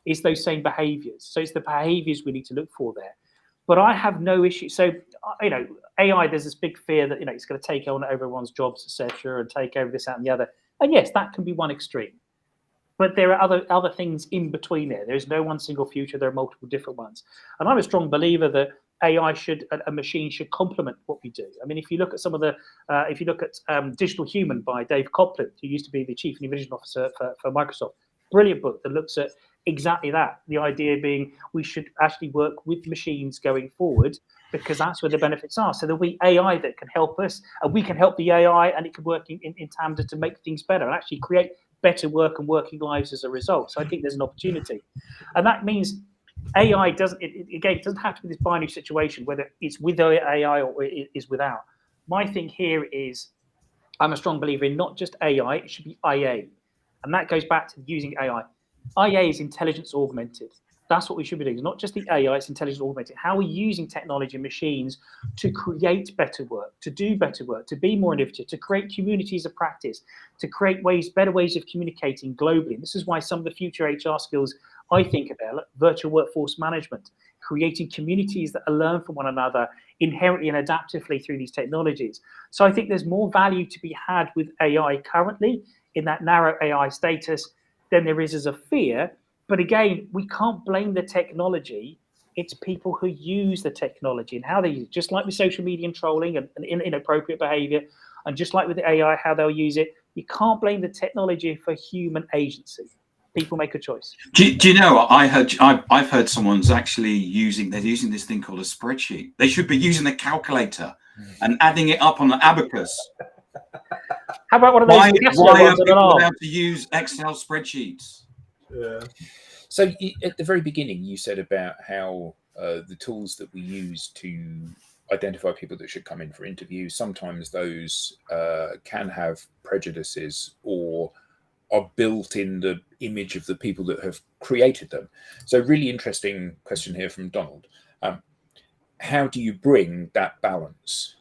Speaker 6: It's those same behaviors. So it's the behaviors we need to look for there. But I have no issue. So, AI, there's this big fear that, it's going to take on everyone's jobs, etc., and take over this, that, and the other. And yes, that can be one extreme. But there are other things in between there. There's no one single future. There are multiple different ones. And I'm a strong believer that AI a machine should complement what we do. I mean, if you look at some of Digital Human by Dave Copland, who used to be the Chief Innovation Officer for Microsoft, brilliant book that looks at exactly that. The idea being we should actually work with machines going forward, because that's where the benefits are. So there'll be AI that can help us, and we can help the AI, and it can work in tandem to make things better and actually create better work and working lives as a result. So I think there's an opportunity. And that means AI doesn't have to be this binary situation, whether it's with AI or it is without. My thing here is I'm a strong believer in not just AI, it should be IA. And that goes back to using AI. IA is intelligence augmented. That's what we should be doing. It's not just the AI, it's intelligence augmented. How are we using technology and machines to create better work, to do better work, to be more innovative, to create communities of practice, to create better ways of communicating globally. And this is why some of the future HR skills I think about, like virtual workforce management, creating communities that learn from one another inherently and adaptively through these technologies. So I think there's more value to be had with AI currently in that narrow AI status than there is as a fear. But again, we can't blame the technology. It's people who use the technology and how they use it. Just like with social media and trolling and inappropriate behavior, and just like with the AI, how they'll use it. You can't blame the technology for human agency. People make a choice.
Speaker 2: Do you know? I've heard someone's actually using this thing called a spreadsheet. They should be using a calculator and adding it up on an abacus.
Speaker 6: How about one of those?
Speaker 2: Why are people allowed to use Excel spreadsheets?
Speaker 1: Yeah.
Speaker 4: So at the very beginning, you said about how the tools that we use to identify people that should come in for interviews, sometimes those can have prejudices or are built in the image of the people that have created them. So really interesting question here from Donald. how do you bring that balance?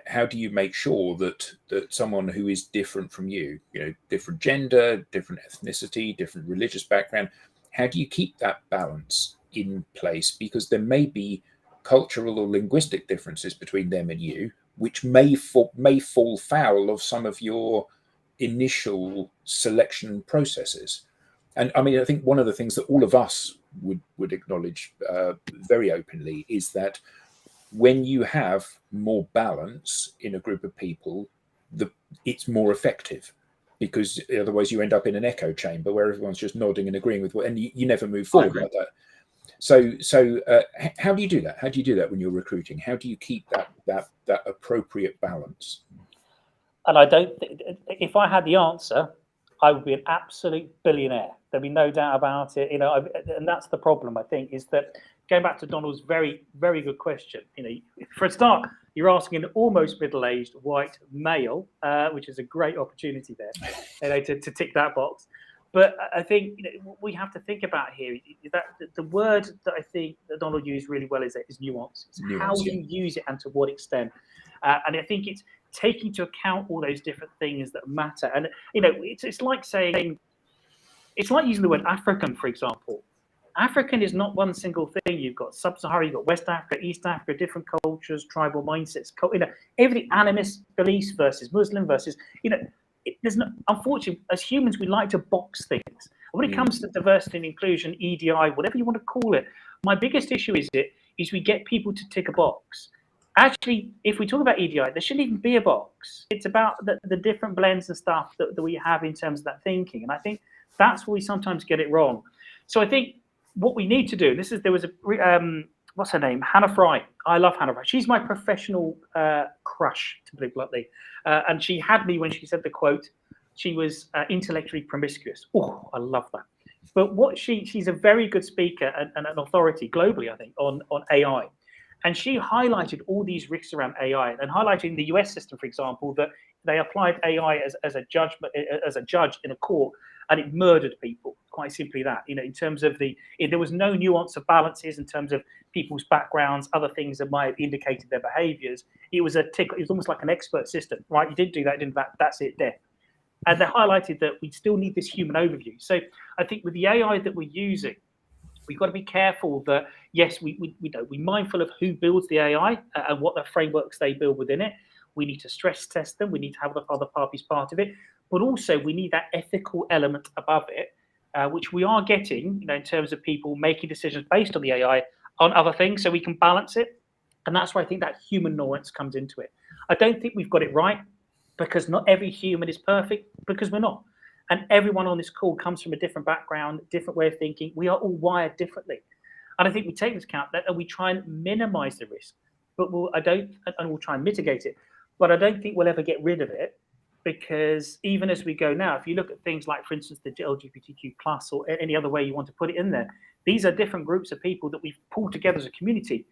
Speaker 4: How do you make sure that someone who is different from you, different gender, different ethnicity, different religious background, how do you keep that balance in place? Because there may be cultural or linguistic differences between them and you, which may fall foul of some of your initial selection processes. And I mean, I think one of the things that all of us would acknowledge very openly is that when you have more balance in a group of people, it's more effective, because otherwise you end up in an echo chamber where everyone's just nodding and agreeing with and you never move forward like that. So how do you do that? How do you do that when you're recruiting? How do you keep that appropriate balance?
Speaker 6: And I don't think, if I had the answer, I would be an absolute billionaire. There'd be no doubt about it. And that's the problem, I think, is that going back to Donald's very, very good question. For a start, you're asking an almost middle-aged white male, which is a great opportunity there, to tick that box. But I think what we have to think about here is that the word that I think that Donald used really well is nuance. How you use it and to what extent. And I think it's taking into account all those different things that matter. And it's like saying, it's like using the word African, for example. African is not one single thing. You've got Sub-Saharan, you've got West Africa, East Africa, different cultures, tribal mindsets. Everything, animist beliefs versus Muslim versus there's no, unfortunately, as humans, we like to box things. When it comes to diversity and inclusion, EDI, whatever you want to call it, my biggest issue is we get people to tick a box. Actually, if we talk about EDI, there shouldn't even be a box. It's about the different blends and stuff that we have in terms of that thinking. And I think that's where we sometimes get it wrong. So I think what we need to do, there was a, what's her name? Hannah Fry. I love Hannah Fry. She's my professional crush, to put it bluntly. And she had me when she said the quote, she was intellectually promiscuous. Oh, I love that. But she's a very good speaker and an authority globally, I think, on AI. And she highlighted all these risks around AI and highlighting the US system, for example, that they applied AI as a judge in a court, and it murdered people. Quite simply that, in terms of there was no nuance of balances in terms of people's backgrounds, other things that might have indicated their behaviors. It was almost like an expert system, right? You didn't do that, didn't that? That's it, death. And they highlighted that we still need this human overview. So I think with the AI that we're using, we've got to be careful that, yes, we're mindful of who builds the AI and what the frameworks they build within it. We need to stress test them. We need to have the other parties part of it. But also we need that ethical element above it, which we are getting, in terms of people making decisions based on the AI on other things, so we can balance it. And that's where I think that human nuance comes into it. I don't think we've got it right, because not every human is perfect, because we're not. And everyone on this call comes from a different background, different way of thinking. We are all wired differently. And I think we take into account that and we try and minimize the risk, but we'll try and mitigate it. But I don't think we'll ever get rid of it, because even as we go now, if you look at things like, for instance, the LGBTQ plus or any other way you want to put it in there, these are different groups of people that we've pulled together as a community.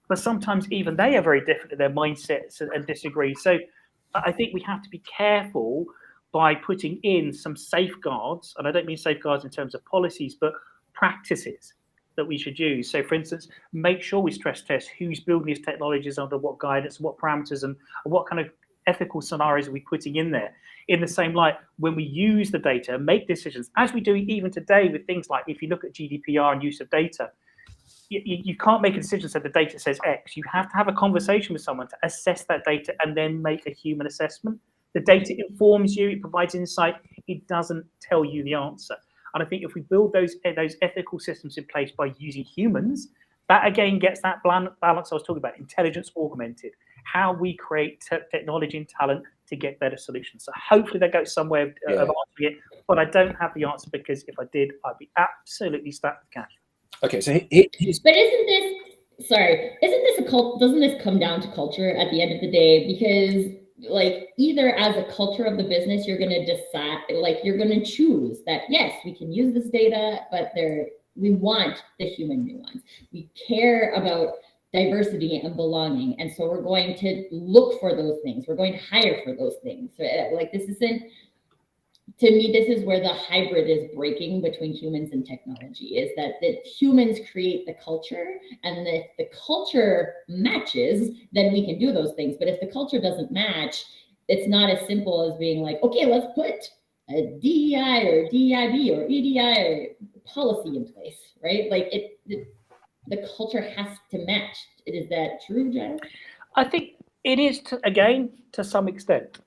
Speaker 6: But sometimes even they are very different in their mindsets and disagree. So I think we have to be careful by putting in some safeguards, and I don't mean safeguards in terms of policies, but practices that we should use. So, for instance, make sure we stress test who's building these technologies, under what guidance, what parameters, and what kind of ethical scenarios are we putting in there. In the same light, when we use the data, make decisions, as we do even today with things like, if you look at GDPR and use of data, you can't make a decision so the data says X. You have to have a conversation with someone to assess that data and then make a human assessment. The data informs you, it provides insight, it doesn't tell you the answer. And I think if we build those ethical systems in place by using humans, that again gets that balance I was talking about, intelligence augmented, how we create technology and talent to get better solutions. So hopefully that goes somewhere of answering it, but I don't have the answer, because if I did, I'd be absolutely stacked with cash.
Speaker 4: Okay, so
Speaker 3: but doesn't this come down to culture at the end of the day? Because either as a culture of the business, you're going to decide, you're going to choose that, yes, we can use this data, but we want the human nuance. We care about diversity and belonging. And so we're going to look for those things. We're going to hire for those things. So this isn't, to me, this is where the hybrid is breaking between humans and technology, is that humans create the culture, and if the culture matches, then we can do those things. But if the culture doesn't match, it's not as simple as being like, okay, let's put a DEI or DIB or EDI policy in place, right? Like the culture has to match. Is that true, Giles?
Speaker 6: I think it is, to some extent.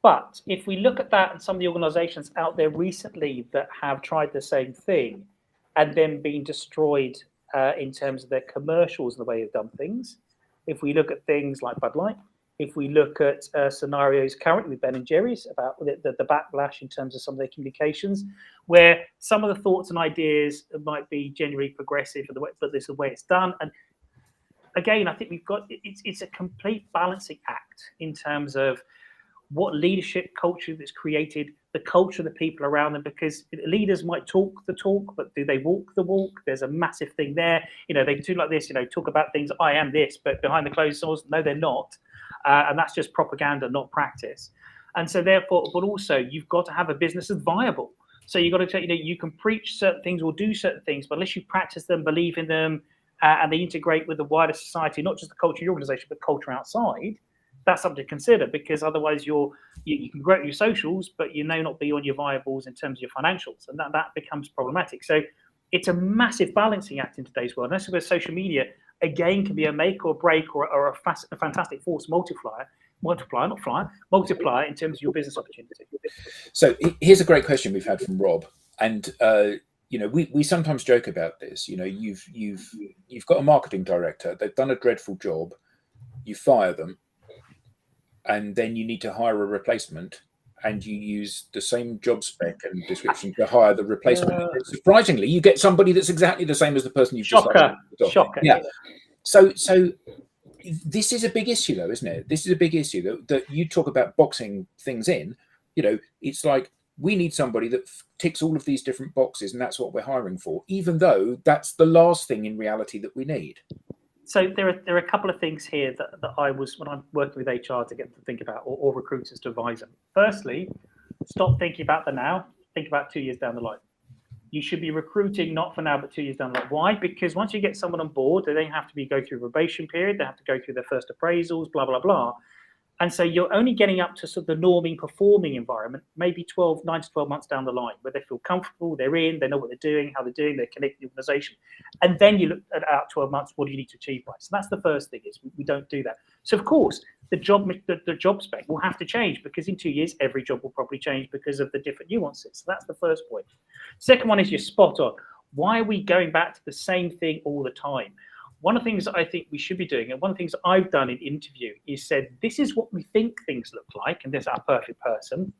Speaker 6: But if we look at that and some of the organizations out there recently that have tried the same thing and then been destroyed in terms of their commercials and the way they've done things, if we look at things like Bud Light, if we look at scenarios currently with Ben & Jerry's about the backlash in terms of some of their communications, where some of the thoughts and ideas might be genuinely progressive, but this is the way it's done. And again, I think it's a complete balancing act in terms of what leadership culture that's created, the culture of the people around them, because leaders might talk the talk, but do they walk the walk? There's a massive thing there. They do like this, talk about things, I am this, but behind the closed doors, no, they're not. And that's just propaganda, not practice. And so therefore, but also you've got to have a business that's viable. So you've got to tell, you can preach certain things or do certain things, but unless you practice them, believe in them, and they integrate with the wider society, not just the culture of your organization, but culture outside, that's something to consider, because otherwise you can grow your socials, but you may not be on your viables in terms of your financials, and that becomes problematic. So it's a massive balancing act in today's world. And that's where social media, again, can be a make or break or a fantastic force multiplier in terms of your business opportunity.
Speaker 4: So here's a great question we've had from Rob, and we sometimes joke about this. You've got a marketing director, they've done a dreadful job, you fire them, and then you need to hire a replacement, and you use the same job spec and description to hire the replacement. Surprisingly, you get somebody that's exactly the same as the person you've just hired.
Speaker 6: Shocker.
Speaker 4: Yeah. So this is a big issue, though, isn't it? This is a big issue that you talk about boxing things in. It's like, we need somebody that ticks all of these different boxes, and that's what we're hiring for, even though that's the last thing in reality that we need.
Speaker 6: So there are a couple of things here that I was, when I'm working with HR to get them to think about, or recruiters to advise them. Firstly, stop thinking about the now, think about 2 years down the line. You should be recruiting not for now, but 2 years down the line. Why? Because once you get someone on board, they then have to go through a probation period, they have to go through their first appraisals, blah, blah, blah. And so you're only getting up to sort of the norming, performing environment, maybe 9 to 12 months down the line, where they feel comfortable, they're in, they know what they're doing, how they're doing, they're connected to the organization. And then you look at out 12 months, what do you need to achieve by? So that's the first thing, is we don't do that. So of course, the job spec will have to change, because in 2 years, every job will probably change because of the different nuances. So that's the first point. Second one is, you're spot on. Why are we going back to the same thing all the time? One of the things that I think we should be doing, and one of the things that I've done in interview, is said, this is what we think things look like, and this is our perfect person.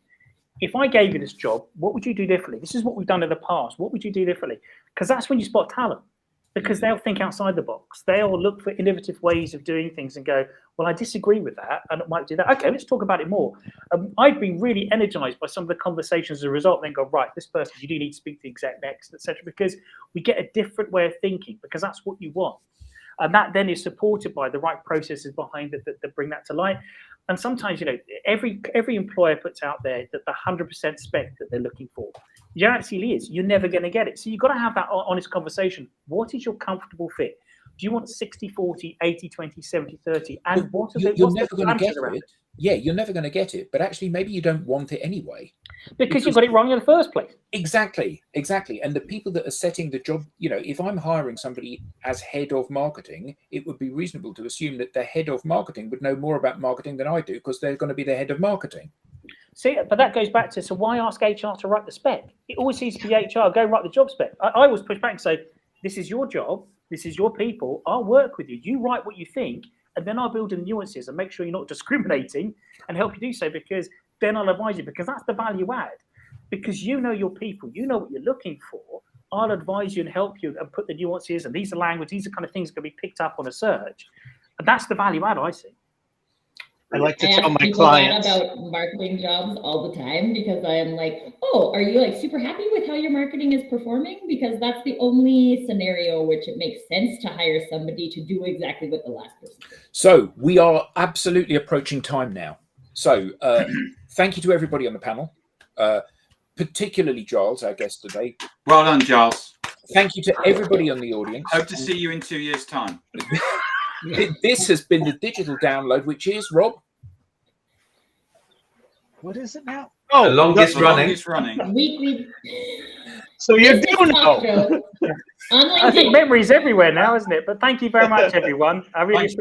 Speaker 6: If I gave you this job, what would you do differently? This is what we've done in the past. What would you do differently? Because that's when you spot talent, because they'll think outside the box. They'll look for innovative ways of doing things and go, well, I disagree with that, and it might do that. Okay, let's talk about it more. I've been really energized by some of the conversations as a result, then go, right, this person, you do need to speak to the exec next, etc., because we get a different way of thinking, because that's what you want. And that then is supported by the right processes behind it that bring that to light. And sometimes, every employer puts out there that the 100% spec that they're looking for. The reality is, you're never going to get it. So you've got to have that honest conversation. What is your comfortable fit? Do you want 60-40, 80-20, 70-30? And what are
Speaker 4: you're never going to get it. Yeah, you're never going to get it. But actually, maybe you don't want it anyway.
Speaker 6: Because you got it wrong in the first place.
Speaker 4: Exactly. And the people that are setting the job, if I'm hiring somebody as head of marketing, it would be reasonable to assume that the head of marketing would know more about marketing than I do, because they're going to be the head of marketing.
Speaker 6: See, but that goes back to, so why ask HR to write the spec? It always seems to be HR, go write the job spec. I always push back and say, this is your job, this is your people, I'll work with you. You write what you think, and then I'll build in nuances and make sure you're not discriminating and help you do so, because then I'll advise you, because that's the value add. Because you know your people, you know what you're looking for. I'll advise you and help you and put the nuances, and these are language, these are kind of things that can be picked up on a search. And that's the value add, I see.
Speaker 5: I like to tell my clients about marketing jobs all the time, because I am like, oh, are you like super happy with how your marketing is performing? Because that's the only scenario which it makes sense to hire somebody to do exactly what the last person did.
Speaker 4: So we are absolutely approaching time now. So thank you to everybody on the panel. particularly Giles, our guest today.
Speaker 2: Well done, Giles.
Speaker 4: Thank you to everybody on the audience.
Speaker 2: Hope to see you in 2 years' time.
Speaker 4: This has been the digital download, which is, Rob?
Speaker 5: What is it now?
Speaker 1: The longest
Speaker 2: The
Speaker 1: running.
Speaker 2: longest running.
Speaker 3: Weekly.
Speaker 5: So you
Speaker 3: business
Speaker 5: do
Speaker 3: talk
Speaker 5: know.
Speaker 3: show on
Speaker 6: I think
Speaker 3: LinkedIn.
Speaker 6: memory's everywhere now, isn't it? But thank you very much, everyone. I really
Speaker 2: Thanks,
Speaker 6: appreciate